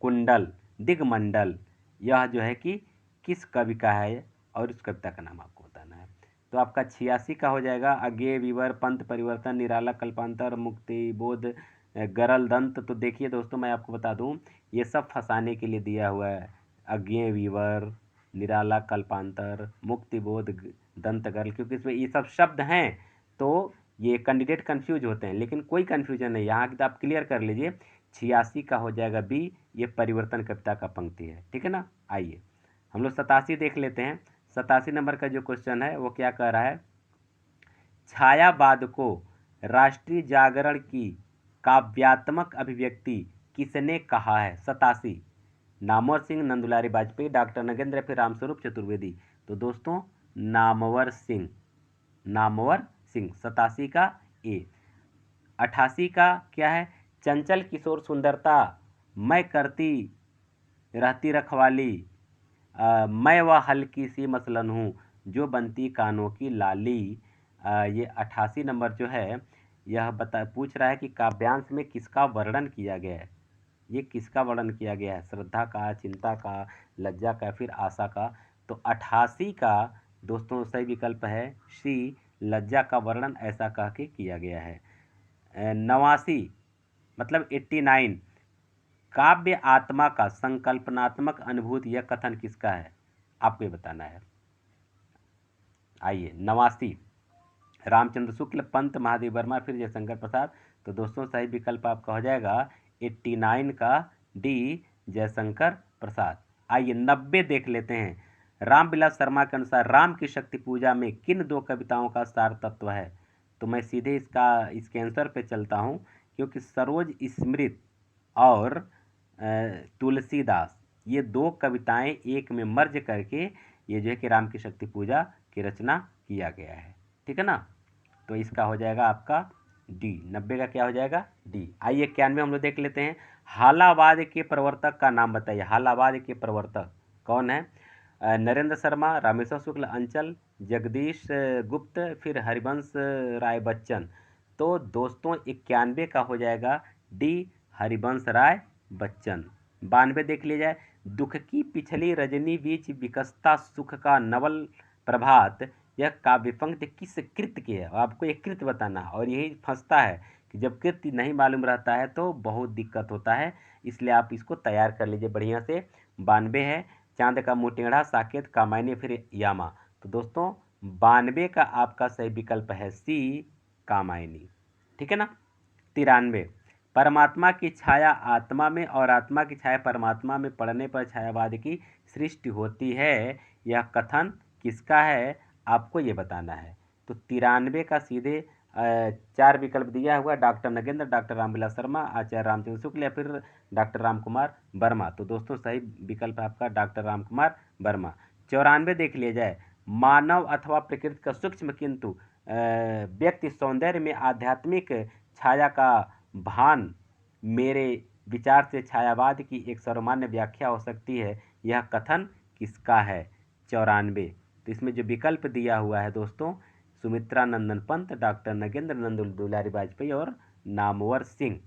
कुंडल, दिगमंडल। यह जो है कि किस कवि का है और उस कविता का नाम आपको बताना है। तो आपका 86 का हो जाएगा अज्ञेय विवर, पंथ परिवर्तन, निराला, कल्पांतर, मुक्ति बोध, गरल दंत। तो देखिए दोस्तों मैं आपको बता दूं ये सब फंसाने के लिए दिया हुआ है। अज्ञेय विवर, निराला, कल्पांतर, मुक्ति बोध, दंत गरल, क्योंकि इसमें ये सब शब्द हैं तो ये कैंडिडेट कंफ्यूज होते हैं, लेकिन कोई कंफ्यूजन नहीं, यहाँ की आप क्लियर कर लीजिए। 86 का हो जाएगा बी, ये परिवर्तन कविता का पंक्ति है। ठीक है ना। आइए हम लोग 87 देख लेते हैं। 87 नंबर का जो क्वेश्चन है वो क्या कह रहा है, छायावाद को राष्ट्रीय जागरण की काव्यात्मक अभिव्यक्ति किसने कहा है? 87 नामवर सिंह, नंदुलारी वाजपेयी, डॉक्टर नगेंद्र फिर रामस्वरूप चतुर्वेदी। तो दोस्तों नामवर सिंह, नामवर सिंह 87 का ए। 88 का क्या है, चंचल किशोर सुंदरता, मैं करती रहती रखवाली, मैं वह हल्की सी मसलन हूँ जो बनती कानों की लाली। ये 88 नंबर जो है यह पूछ रहा है कि काव्यांश में किसका वर्णन किया गया है। ये किसका वर्णन किया गया है? श्रद्धा का, चिंता का, लज्जा का, फिर आशा का। तो 88 का दोस्तों सही विकल्प है सी, लज्जा का वर्णन ऐसा कह के किया गया है। 89 मतलब 89 काव्य आत्मा का संकल्पनात्मक अनुभूति, यह कथन किसका है? आपको ये बताना है। आइए 89 रामचंद्र शुक्ल, पंत, महादेव वर्मा फिर जयशंकर प्रसाद। तो दोस्तों सही विकल्प आपका हो जाएगा 89 का डी जयशंकर प्रसाद। आइए 90 देख लेते हैं। रामविलास शर्मा के अनुसार राम की शक्ति पूजा में किन दो कविताओं का सार तत्व है? तो मैं सीधे इसके आंसर पे चलता हूँ, क्योंकि सरोज स्मृत और तुलसीदास, ये दो कविताएं एक में मर्ज करके ये जो है कि राम की शक्ति पूजा की रचना किया गया है। ठीक है ना। तो इसका हो जाएगा आपका डी। 90 का क्या हो जाएगा? डी। आइए 91 हम लोग देख लेते हैं। हालावाद के प्रवर्तक का नाम बताइए। हालावाद के प्रवर्तक कौन है? नरेंद्र शर्मा, रामेश्वर शुक्ल, अंचल, जगदीश गुप्त, फिर हरिवंश राय बच्चन। तो दोस्तों 91 का हो जाएगा डी हरिवंश राय बच्चन। 92 देख लिया जाए। दुख की पिछली रजनी बीच विकसता सुख का नवल प्रभात, यह काव्य पंक्ति किस कृत की है? आपको एक कृत बताना, और यही फंसता है कि जब कृत नहीं मालूम रहता है तो बहुत दिक्कत होता है, इसलिए आप इसको तैयार कर लीजिए बढ़िया से। 92 है चांद का मुटेढ़ा, साकेत, कामायनी, फिर यामा। तो दोस्तों 92 का आपका सही विकल्प है सी कामायनी। ठीक है ना। 93 परमात्मा की छाया आत्मा में और आत्मा की छाया परमात्मा में पड़ने पर छायावाद की सृष्टि होती है, यह कथन किसका है? आपको ये बताना है। तो 93 का सीधे 4 विकल्प दिया हुआ, डॉक्टर नगेंद्र, डॉक्टर रामविलास शर्मा, आचार्य रामचंद्र शुक्ल, या फिर डॉक्टर रामकुमार वर्मा। तो दोस्तों सही विकल्प है आपका डॉक्टर रामकुमार वर्मा। 94 देख लिया जाए। मानव अथवा प्रकृति का सूक्ष्म किंतु व्यक्ति सौंदर्य में आध्यात्मिक छाया का भान, मेरे विचार से छायावाद की एक सर्वमान्य व्याख्या हो सकती है, यह कथन किसका है? 94। तो इसमें जो विकल्प दिया हुआ है दोस्तों, सुमित्रा नंदन पंत, डॉक्टर नगेंद्र नंद दुलारी वाजपेयी और नामवर सिंह।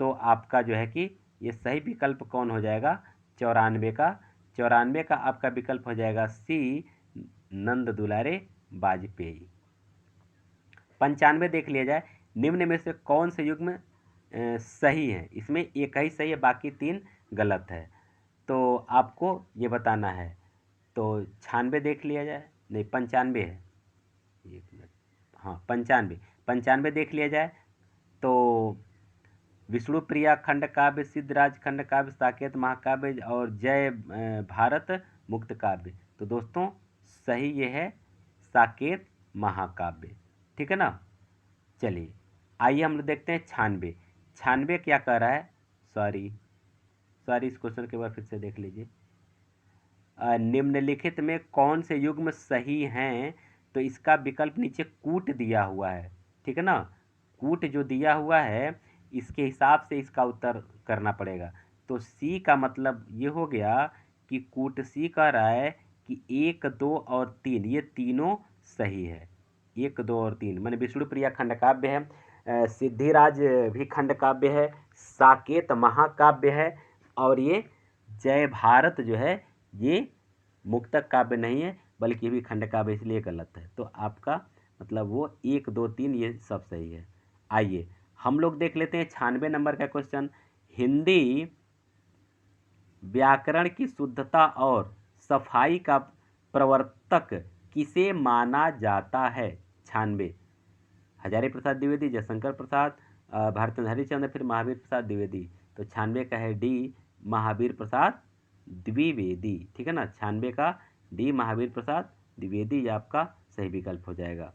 तो आपका जो है कि ये सही विकल्प कौन हो जाएगा? 94 का। 94 का आपका विकल्प हो जाएगा सी नंद दुलारे वाजपेयी। 95 देख लिया जाए। निम्न में से कौन से युग्म सही है? इसमें एक ही सही है, बाकी 3 गलत है, तो आपको ये बताना है। तो 96 देख लिया जाए, नहीं 95 है, 1 मिनट, हाँ 95। 95 देख लिया जाए तो विष्णु प्रिया खंड काव्य, सिद्धराज खंड काव्य, साकेत महाकाव्य और जय भारत मुक्त काव्य। तो दोस्तों सही ये है साकेत महाकाव्य। ठीक है ना। चलिए आइए हम लोग देखते हैं 96। 96 क्या कह रहा है? सॉरी, इस क्वेश्चन के बाद फिर से देख लीजिए। निम्नलिखित में कौन से युग्म सही हैं? तो इसका विकल्प नीचे कूट दिया हुआ है। ठीक है ना। कूट जो दिया हुआ है इसके हिसाब से इसका उत्तर करना पड़ेगा। तो सी का मतलब ये हो गया कि कूट सी कह रहा है कि 1, 2 और 3 ये तीनों सही है। 1, 2 और 3 माने विष्णु प्रिया खंड काव्य है, सिद्धिराज भी खंड काव्य है, साकेत महाकाव्य है, और ये जय भारत जो है ये मुक्तक काव्य नहीं है बल्कि भी खंड काव्य, इसलिए गलत है। तो आपका मतलब वो 1, 2, 3 ये सब सही है। आइए हम लोग देख लेते हैं 96 नंबर का क्वेश्चन। हिंदी व्याकरण की शुद्धता और सफाई का प्रवर्तक किसे माना जाता है? 96 हजारी प्रसाद द्विवेदी, जयशंकर प्रसाद, भारतेंद्र हरिश्चंद्र, फिर महावीर प्रसाद द्विवेदी। तो 96 का है डी महावीर प्रसाद द्विवेदी। ठीक है ना। 96 का डी महावीर प्रसाद द्विवेदी ये आपका सही विकल्प हो जाएगा।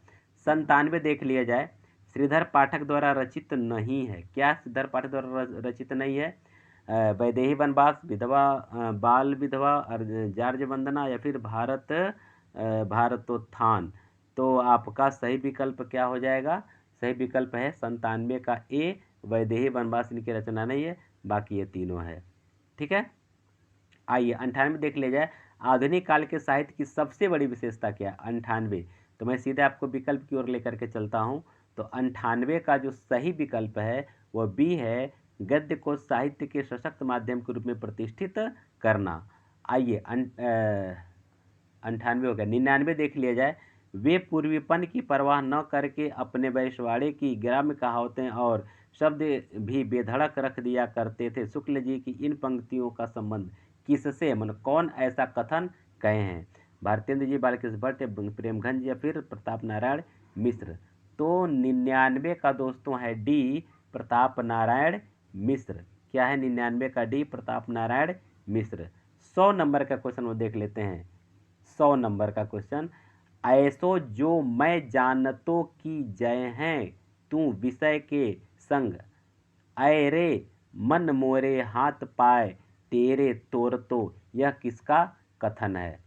97 देख लिया जाए। श्रीधर पाठक द्वारा रचित नहीं है। क्या श्रीधर पाठक द्वारा रचित नहीं है? वैदेही वनवास, विधवा बाल विधवा, जार्ज वंदना, या फिर भारतोत्थान। तो आपका सही विकल्प क्या हो जाएगा? सही विकल्प है 97 का ए वैदेही वनवास, इनकी रचना नहीं है, बाकी ये तीनों है। ठीक है। आइए 98 देख लिया जाए। आधुनिक काल के साहित्य की सबसे बड़ी विशेषता क्या? 98। तो मैं सीधे आपको विकल्प की ओर लेकर के चलता हूँ। तो 98 का जो सही विकल्प है वह बी है, गद्य को साहित्य के सशक्त माध्यम के रूप में प्रतिष्ठित करना। आइए 98 हो गया। 99 देख लिया जाए। वे पूर्वीपन की परवाह न करके अपने वैश्वाड़े की ग्राम्य कहावतें और शब्द भी बेधड़क रख दिया करते थे। शुक्ल जी की इन पंक्तियों का संबंध किससे, मन कौन ऐसा कथन कहे हैं? भारतेंद्र जी, बालकृष्ण भट्ट, प्रेमघंज, या फिर प्रताप नारायण मिश्र। तो 99 का दोस्तों है डी प्रताप नारायण मिश्र। क्या है 99 का डी, प्रताप नारायण मिश्र। 100 नंबर का क्वेश्चन वो देख लेते हैं। 100 नंबर का क्वेश्चन, ऐसो जो मैं जानतो की जय हैं तू विषय के संग, ऐ रे मन मोरे हाथ पाए तेरे तोर तो, यह किसका कथन है।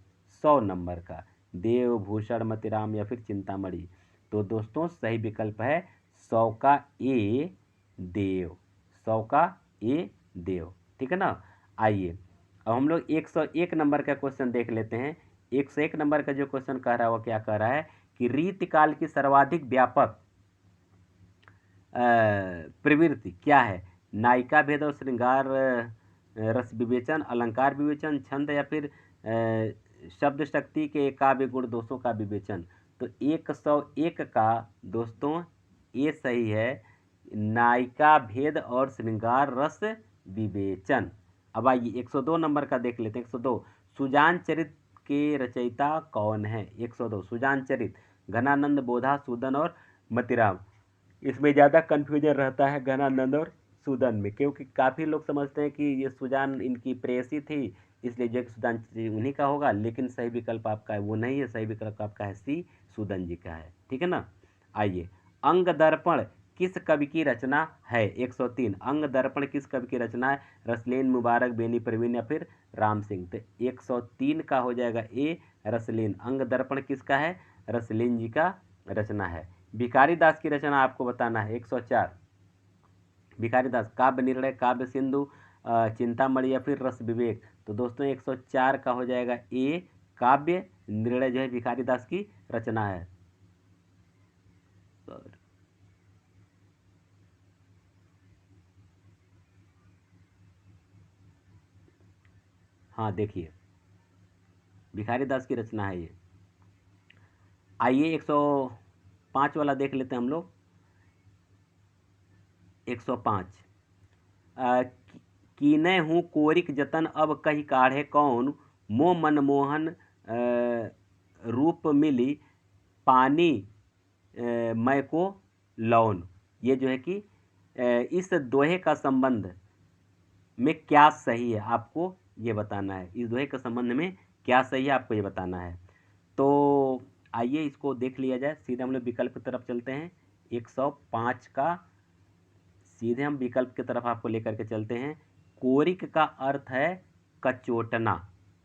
100 नंबर का, देवभूषण, मतिराम या फिर चिंतामणि। तो दोस्तों सही विकल्प है 100 का ए, देव। 100 का ए, देव। ठीक है ना। आइए अब हम लोग 101 नंबर का क्वेश्चन देख लेते हैं। 101 नंबर का जो क्वेश्चन कह रहा है वो क्या कह रहा है कि रीतिकाल की सर्वाधिक व्यापक प्रवृत्ति क्या है। नायिका भेद और श्रृंगार रस विवेचन, अलंकार विवेचन, छंद या फिर शब्द शक्ति के काव्य गुण दोषों का विवेचन। तो 101 का दोस्तों ये सही है, नायिका भेद और श्रृंगार रस विवेचन। अब आइए 102 नंबर का देख लेते हैं। 102, सुजान चरित के रचयिता कौन है। 102 सुजान चरित, घनानंद, बोधा, सूदन और मतिराम। इसमें ज़्यादा कन्फ्यूजन रहता है घनानंद और सूदन में, क्योंकि काफ़ी लोग समझते हैं कि ये सुजान इनकी प्रेयसी थी, इसलिए जो सुजान उन्हीं का होगा, लेकिन सही विकल्प आपका है वो नहीं है। सही विकल्प आपका है सी, सूदन जी का है। ठीक है ना। आइए, अंग दर्पण किस कवि की रचना है। 103, अंग दर्पण किस कवि की रचना है। रसलेन, मुबारक, बेनी प्रवीण या फिर राम सिंह। तो 103 का हो जाएगा ए, रसलेन। अंग दर्पण किसका है, रसलेन जी का रचना है। भिखारी दास की रचना आपको बताना है। 104, भिखारी दास, काव्य निर्णय, काव्य सिंधु, चिंतामणि या फिर रस विवेक। तो दोस्तों 104 का हो जाएगा ए, काव्य निर्णय जो है भिखारी दास की रचना है। हाँ देखिए, भिखारी दास की रचना है ये। आइए 105 वाला देख लेते हैं हम लोग। 105, कीने हूँ कोरिक जतन अब कही काढ़े कौन, मो मनमोहन रूप मिली पानी मैं को लौन। ये जो है कि इस दोहे का संबंध में क्या सही है आपको ये बताना है। इस दोहे के संबंध में क्या सही है आपको ये बताना है। तो आइए इसको देख लिया जाए। सीधे हम लोग विकल्प की तरफ चलते हैं। 105 का सीधे हम विकल्प की तरफ आपको लेकर के चलते हैं। कोरिक का अर्थ है कचोटना।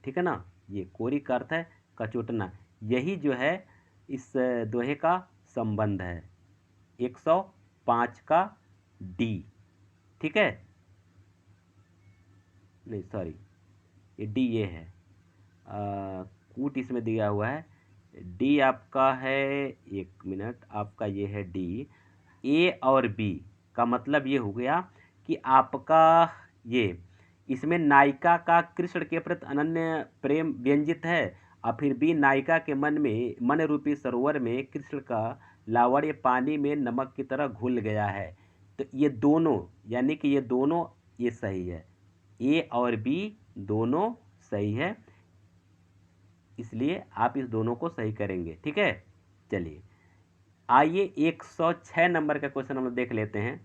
ठीक है ना, ये कोरिक का अर्थ है कचोटना। यही जो है इस दोहे का संबंध है। 105 का डी। ठीक है, नहीं सॉरी, ये डी ये है, कूट इसमें दिया हुआ है। डी आपका है, एक मिनट, आपका ये है डी। ए और बी का मतलब ये हो गया कि आपका ये इसमें नायिका का कृष्ण के प्रति अनन्य प्रेम व्यंजित है, और फिर बी नायिका के मन में, मन रूपी सरोवर में कृष्ण का लावण्य पानी में नमक की तरह घुल गया है। तो ये दोनों, यानी कि ये दोनों ये सही है। ए और बी दोनों सही है, इसलिए आप इस दोनों को सही करेंगे। ठीक है, चलिए आइए 106 नंबर का क्वेश्चन हम लोग देख लेते हैं।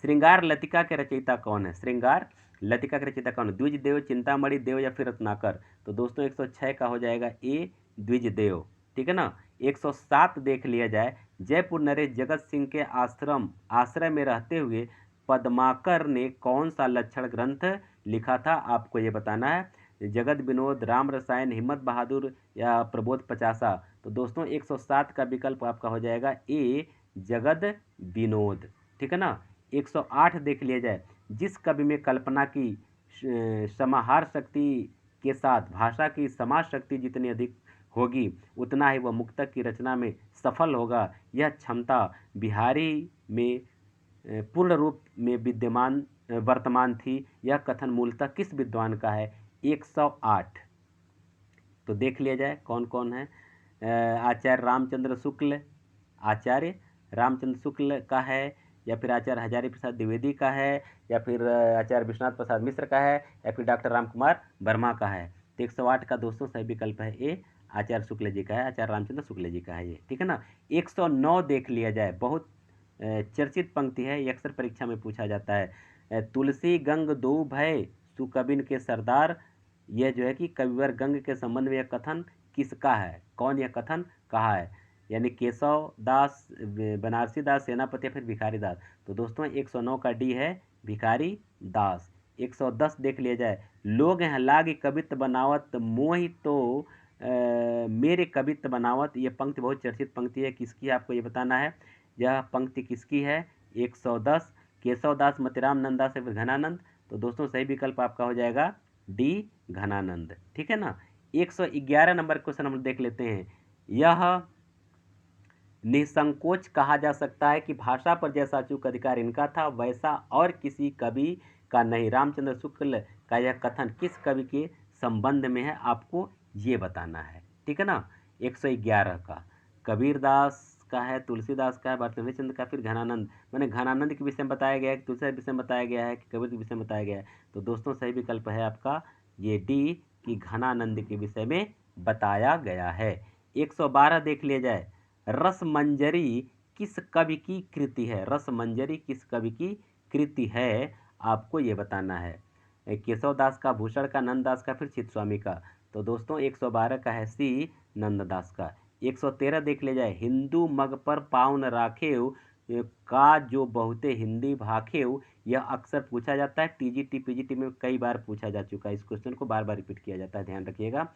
श्रृंगार लतिका के रचयिता कौन है। श्रृंगार लतिका के रचयिता कौन है। द्विज देव, चिंतामणि देव या फिर रत्नाकर। तो दोस्तों 106 का हो जाएगा ए, द्विज देव। ठीक है ना। 107 देख लिया जाए। जयपुर नरेश जगत सिंह के आश्रय में रहते हुए पद्माकर ने कौन सा लक्षण ग्रंथ लिखा था, आपको ये बताना है। जगत विनोद, राम रसायन, हिम्मत बहादुर या प्रबोध पचासा। तो दोस्तों 107 का विकल्प आपका हो जाएगा ए, जगत विनोद। ठीक है ना। 108 देख लिया जाए। जिस कवि में कल्पना की समाहार शक्ति के साथ भाषा की समाज शक्ति जितनी अधिक होगी उतना ही वह मुक्तक की रचना में सफल होगा, यह क्षमता बिहारी में पूर्ण रूप में विद्यमान वर्तमान थी। यह कथन मूलतः किस विद्वान का है। 108 तो देख लिया जाए कौन कौन है। आचार्य रामचंद्र शुक्ल, आचार्य रामचंद्र शुक्ल का है, या फिर आचार्य हजारी प्रसाद द्विवेदी का है, या फिर आचार्य विश्वनाथ प्रसाद मिश्र का है, या फिर डॉक्टर रामकुमार वर्मा का है। तो 108 का दोस्तों सही विकल्प है ए, आचार्य शुक्ल जी का है, आचार्य रामचंद्र शुक्ल जी का है ये। ठीक है ना। 109 देख लिया जाए। बहुत चर्चित पंक्ति है, ये अक्सर परीक्षा में पूछा जाता है। तुलसी गंग दो भय सुकबिन के सरदार, यह जो है कि कविवर गंग के संबंध में यह कथन किसका है, कौन यह कथन कहा है, यानी केशव दास, बनारसी दास, सेनापति या फिर भिखारी दास। तो दोस्तों 109 का डी है भिखारी दास। 110 देख लिया जाए, लोग हैं लागे कवित्त बनावत मोहि तो मेरे कवित्त बनावत, ये पंक्ति बहुत चर्चित पंक्ति है, किसकी है आपको ये बताना है, यह पंक्ति किसकी है। 110 केशव दास, मतिराम नंदा से फिर घनानंद। तो दोस्तों सही विकल्प आपका हो जाएगा डी घनानंद, ठीक है ना। 111 नंबर क्वेश्चन हम देख लेते हैं, यह निसंकोच कहा जा सकता है कि भाषा पर जैसा अचूक अधिकार इनका था वैसा और किसी कवि का नहीं। रामचंद्र शुक्ल का यह कथन किस कवि के संबंध में है, आपको ये बताना है, ठीक है ना। 111 का कबीरदास का है, तुलसीदास का है, भरतहरि चंद्र का, फिर घनानंद, मैंने घनानंद के विषय में बताया गया है, तुलसी के विषय में बताया गया है, कि कबीर के विषय में बताया गया है। तो दोस्तों सही विकल्प है आपका ये डी कि घनानंद के विषय में बताया गया है। 112 देख लिया जाए, रसमंजरी किस कवि की कृति है, रसमंजरी किस कवि की कृति है, आपको ये बताना है। केशव दास का, भूषण का, नंददास का, फिर चित्तस्वामी का। तो दोस्तों 112 का है सी नंददास का। 113 देख ले जाए, हिंदू मग पर पाँव न राखेव का जो बहुते हिंदी भाखेव, यह अक्सर पूछा जाता है, टीजीटी पीजीटी में कई बार पूछा जा चुका है, इस क्वेश्चन को बार बार रिपीट किया जाता है, ध्यान रखिएगा।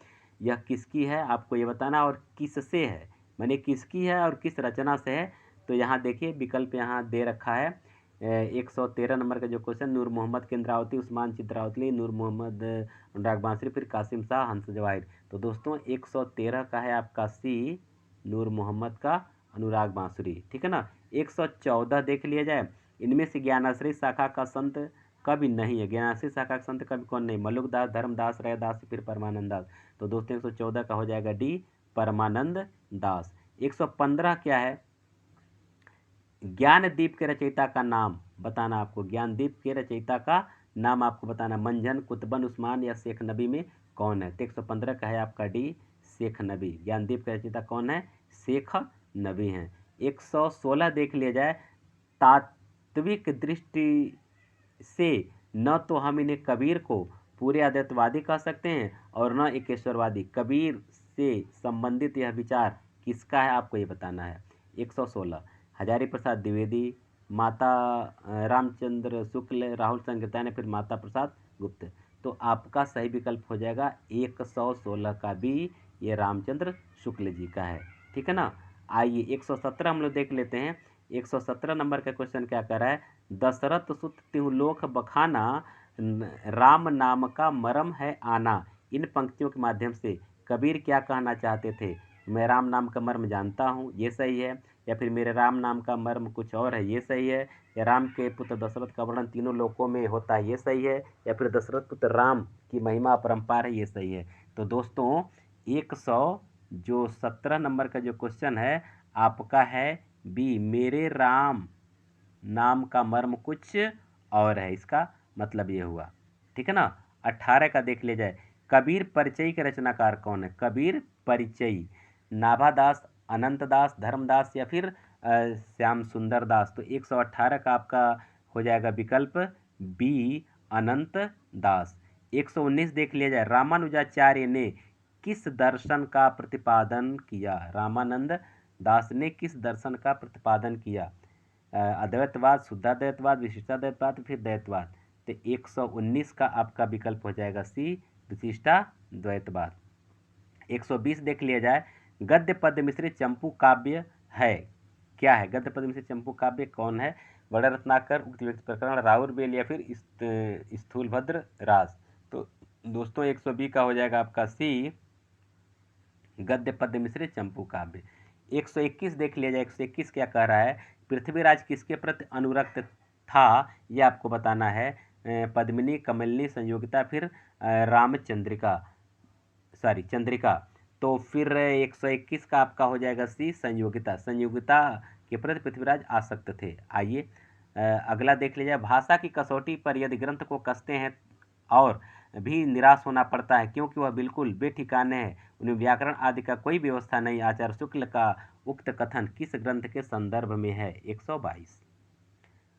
यह किसकी है आपको ये बताना, और किससे है, मैंने किसकी है और किस रचना से है। तो यहाँ देखिए विकल्प यहाँ दे रखा है। 113 नंबर का जो क्वेश्चन, नूर मोहम्मद के इंद्रावती, उस्मान चित्रावतली, नूर मोहम्मद अनुराग बांसुरी, फिर कासिम शाह, हंस जवाहिर। तो दोस्तों 113 का है आपका सी नूर मोहम्मद का अनुराग बांसुरी, ठीक है ना। 114 देख लिया जाए, इनमें से ज्ञानाश्रय शाखा का संत कवि नहीं है, ज्ञानाश्रय शाखा का संत कवि कौन नहीं, मलुकदास, धर्मदास, रैदास, फिर परमानंद दास। तो दोस्तों 114 का हो जाएगा डी परमानंद दास। 115 क्या है, ज्ञानदीप के रचयिता का नाम बताना आपको, ज्ञानदीप के रचयिता का नाम आपको बताना, मंझन, कुतुबन, उस्मान या शेख नबी में कौन है। तो 115 का है आपका डी शेख नबी, ज्ञानदीप के रचयिता कौन है, शेख नबी हैं। 116 देख लिया जाए, तात्विक दृष्टि से न तो हम इन्हें कबीर को पूरे अद्वैतवादी कह सकते हैं और न एकेश्वरवादी, कबीर से संबंधित यह विचार किसका है, आपको ये बताना है। 116 हजारी प्रसाद द्विवेदी, माता रामचंद्र शुक्ल, राहुल संकीर्तन, फिर माता प्रसाद गुप्त। तो आपका सही विकल्प हो जाएगा 116 का भी, ये रामचंद्र शुक्ल जी का है, ठीक है ना। आइए 117 हम लोग देख लेते हैं। 117 नंबर का क्वेश्चन क्या कर रहा है, दशरथ सुत तिहुलोक बखाना, राम नाम का मरम है आना। इन पंक्तियों के माध्यम से कबीर क्या कहना चाहते थे, मैं राम नाम का मर्म जानता हूँ, ये सही है, या फिर मेरे राम नाम का मर्म कुछ और है, ये सही है, या राम के पुत्र दशरथ का वर्णन तीनों लोकों में होता है, ये सही है, या फिर दशरथ पुत्र राम की महिमा अपरंपार है, ये सही है। तो दोस्तों 117 नंबर का जो क्वेश्चन है आपका है बी, मेरे राम नाम का मर्म कुछ और है, इसका मतलब ये हुआ, ठीक है ना। 18 का देख लिया जाए, कबीर परिचय के रचनाकार कौन है, कबीर परिचय, नाभादास, अनंतदास, धर्मदास या फिर श्याम सुंदर दास। तो 118 का आपका हो जाएगा विकल्प बी अनंत दास। 119 देख लिया जाए, रामानुजाचार्य ने किस दर्शन का प्रतिपादन किया, रामानंद दास ने किस दर्शन का प्रतिपादन किया, अद्वैतवाद, शुद्धाद्वैतवाद, विशिष्टाद्वैतवाद, फिर द्वैतवाद। तो 119 का आपका विकल्प हो जाएगा सी विशिष्टाद्वैतवाद। 120 देख लिया जाए, गद्य पद्य मिश्रित चंपू काव्य है, क्या है, गद्य पद्य मिश्रित चंपू काव्य कौन है, बड़ा रत्नाकर, उक्त व्यक्ति प्रकरण, राउरबेल या फिर स्थूलभद्र राज। तो दोस्तों 120 का हो जाएगा आपका सी गद्य पद्य मिश्रित चंपू काव्य। 121 देख लिया जाए, 121 क्या कह रहा है, पृथ्वीराज किसके प्रति अनुरक्त था, यह आपको बताना है, पद्मिनी, कमलिनी, संयोगिता, फिर रामचंद्रिका, सॉरी चंद्रिका। तो फिर 121 का आपका हो जाएगा सी संयोगिता, संयोगिता के प्रति पृथ्वीराज आसक्त थे। आइए अगला देख लीजिए, भाषा की कसौटी पर यदि ग्रंथ को कसते हैं और भी निराश होना पड़ता है क्योंकि वह बिल्कुल बेठिकाने हैं, उन्हें व्याकरण आदि का कोई व्यवस्था नहीं, आचार्य शुक्ल का उक्त कथन किस ग्रंथ के संदर्भ में है। 122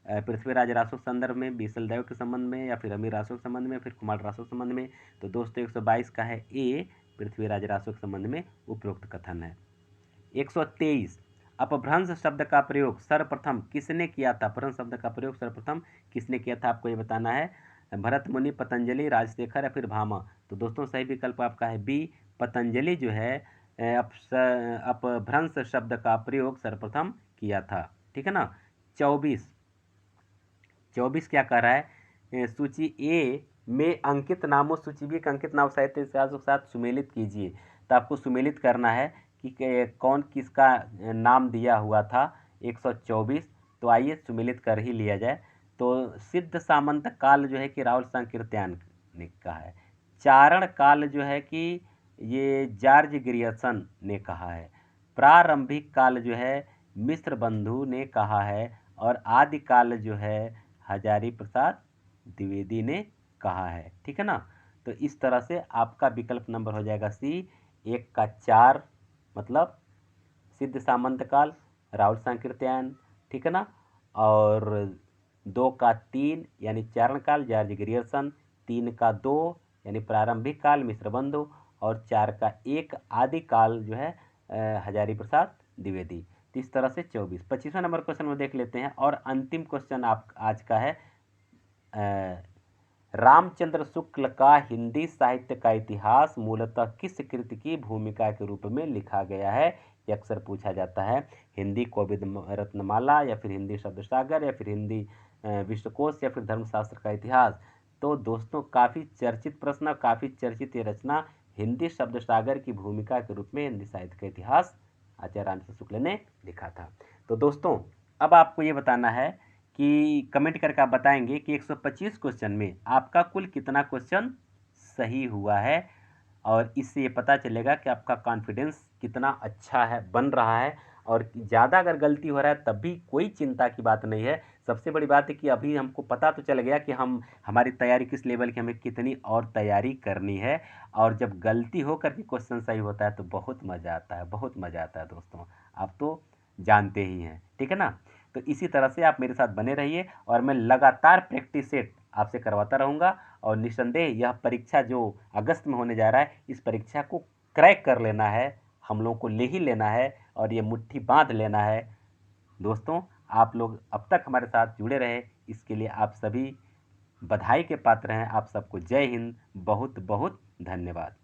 पृथ्वीराज रासो के संदर्भ में, बीसलदेव के संबंध में, या फिर अमीर रासो के संबंध में, फिर कुमार रासो के संबंध में। तो दोस्तों 122 का है ए, पृथ्वीराज रासो के संबंध में उपरोक्त कथन है। 123 अपभ्रंश शब्द का प्रयोग सर्वप्रथम किसने किया था? अपभ्रंश शब्द का प्रयोग सर्वप्रथम किसने किया था, आपको ये बताना है। भरत मुनि, पतंजलि, राजशेखर या फिर भामा। तो दोस्तों सही विकल्प आपका है बी, पतंजलि जो है अपभ्रंश शब्द का प्रयोग सर्वप्रथम किया था। ठीक है ना। 24 क्या कह रहा है? सूची ए में अंकित नामों सूची बी के अंकित नाम साहित्य इतिहास के साथ सुमेलित कीजिए। तो आपको सुमेलित करना है कि कौन किसका नाम दिया हुआ था 124। तो आइए सुमेलित कर ही लिया जाए। तो सिद्ध सामंत काल जो है कि राहुल संकीर्त्यान ने कहा है। चारण काल जो है कि ये जॉर्ज ग्रियर्सन ने कहा है। प्रारंभिक काल जो है मिश्र बंधु ने कहा है। और आदि काल जो है हजारी प्रसाद द्विवेदी ने कहा है। ठीक है ना। तो इस तरह से आपका विकल्प नंबर हो जाएगा सी। 1 का 4 मतलब सिद्ध सामंत काल राहुल संकीर्त्यायन, ठीक है ना। और 2 का 3 यानी चारण काल जॉर्ज ग्रियर्सन, 3 का 2 यानी प्रारंभिक काल मिश्र बंधु, और 4 का 1 आदि काल जो है हजारी प्रसाद द्विवेदी। तो इस तरह से 25वां नंबर क्वेश्चन में देख लेते हैं। और अंतिम क्वेश्चन आप आज का है, रामचंद्र शुक्ल का हिंदी साहित्य का इतिहास मूलतः किस कृति की भूमिका के रूप में लिखा गया है? ये अक्सर पूछा जाता है। हिंदी कोविद रत्नमाला, या फिर हिंदी शब्द सागर, या फिर हिंदी विश्वकोश, या फिर धर्मशास्त्र का इतिहास। तो दोस्तों काफ़ी चर्चित प्रश्न, काफ़ी चर्चित ये रचना हिंदी शब्द सागर की भूमिका के रूप में हिंदी साहित्य का इतिहास आचार्य रामचंद्र शुक्ल ने लिखा था। तो दोस्तों अब आपको ये बताना है कि कमेंट करके आप बताएंगे कि 125 क्वेश्चन में आपका कुल कितना क्वेश्चन सही हुआ है। और इससे ये पता चलेगा कि आपका कॉन्फिडेंस कितना अच्छा है, बन रहा है। और ज़्यादा अगर गलती हो रहा है तब भी कोई चिंता की बात नहीं है। सबसे बड़ी बात है कि अभी हमको पता तो चल गया कि हमारी तैयारी किस लेवल की, हमें कितनी और तैयारी करनी है। और जब गलती हो करके क्वेश्चन सही होता है तो बहुत मज़ा आता है, बहुत मज़ा आता है दोस्तों। आप तो जानते ही हैं, ठीक है ना। तो इसी तरह से आप मेरे साथ बने रहिए और मैं लगातार प्रैक्टिस सेट आपसे करवाता रहूँगा। और निस्संदेह यह परीक्षा जो अगस्त में होने जा रहा है, इस परीक्षा को क्रैक कर लेना है, हम लोगों को ले ही लेना है और ये मुट्ठी बांध लेना है। दोस्तों आप लोग अब तक हमारे साथ जुड़े रहे, इसके लिए आप सभी बधाई के पात्र हैं। आप सबको जय हिंद, बहुत बहुत धन्यवाद।